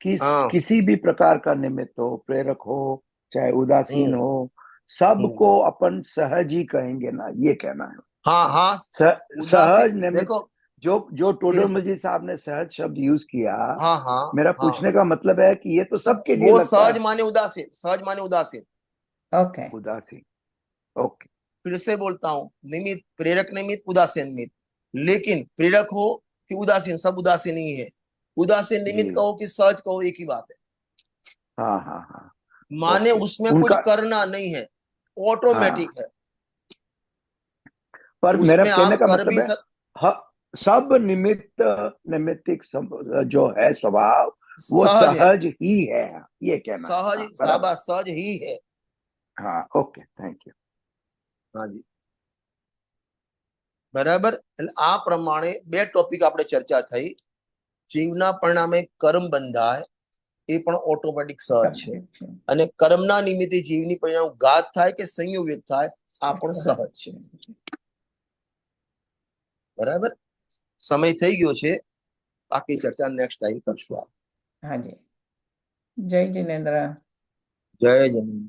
[SPEAKER 4] कि
[SPEAKER 1] हाँ
[SPEAKER 4] किसी भी प्रकार का निमित्त हो, प्रेरक हो चाहे उदासीन हो, सबको अपन सहज ही कहेंगे ना, ये कहना है।
[SPEAKER 1] हाँ हाँ
[SPEAKER 4] सहज
[SPEAKER 1] उदासीन
[SPEAKER 4] निमित्त
[SPEAKER 1] देखो,
[SPEAKER 4] जो टोडरमल जी साहब ने सहज शब्द यूज किया,
[SPEAKER 1] हाँ हाँ
[SPEAKER 4] मेरा
[SPEAKER 1] हाँ,
[SPEAKER 4] पूछने का मतलब है कि ये तो सबके लिए
[SPEAKER 1] वो
[SPEAKER 4] लगता
[SPEAKER 1] सहज
[SPEAKER 4] है।
[SPEAKER 1] माने उदासीन, सहज माने उदासीन।
[SPEAKER 2] ઓકે
[SPEAKER 4] उदासीन ओके
[SPEAKER 1] फिर से बोलता हूँ, निमित्त प्रेरक निमित्त उदासीन निमित्त, लेकिन प्रेरक हो कि उदासीन सब उदासीन ही है। उदासीन निमित्त
[SPEAKER 4] जी
[SPEAKER 1] कहो कि सहज कहो एक ही बात है,
[SPEAKER 4] हाँ हाँ हाँ
[SPEAKER 1] माने
[SPEAKER 4] ओके
[SPEAKER 1] उसमें कुछ
[SPEAKER 4] उनका
[SPEAKER 1] करना नहीं है, ऑटोमेटिक
[SPEAKER 4] हाँ
[SPEAKER 1] है,
[SPEAKER 4] पर मेरा
[SPEAKER 1] उसमें
[SPEAKER 4] कहने
[SPEAKER 1] आप
[SPEAKER 4] का
[SPEAKER 1] कर
[SPEAKER 4] मतलब
[SPEAKER 1] भी
[SPEAKER 4] है सब निमित्त नैमित्तिक जो है स्वभाव वो
[SPEAKER 1] सहज है,
[SPEAKER 4] सहज ही है, ये कहना है।
[SPEAKER 1] सहज
[SPEAKER 4] हाँ बराबर
[SPEAKER 1] साबा सहज ही है।
[SPEAKER 4] हाँ ओके थैंक यू
[SPEAKER 1] हाँ जी બરાબર। એટલે આ પ્રમાણે બે ટોપિક આપણે ચર્ચા થઈ, જીવના પરિણામે કર્મ બંધાય એ પણ ઓટોમેટિક સહજ છે, અને કર્મના નિમિત્તે જીવની પરિણામ ઘાત થાય કે સંયોગ થાય આ પણ સહજ છે, બરાબર। સમય થઈ ગયો છે, બાકી ચર્ચા નેક્સ્ટ ટાઈમ કરશું।
[SPEAKER 2] હાજી જય જિનેન્દ્ર
[SPEAKER 1] જય જમીન।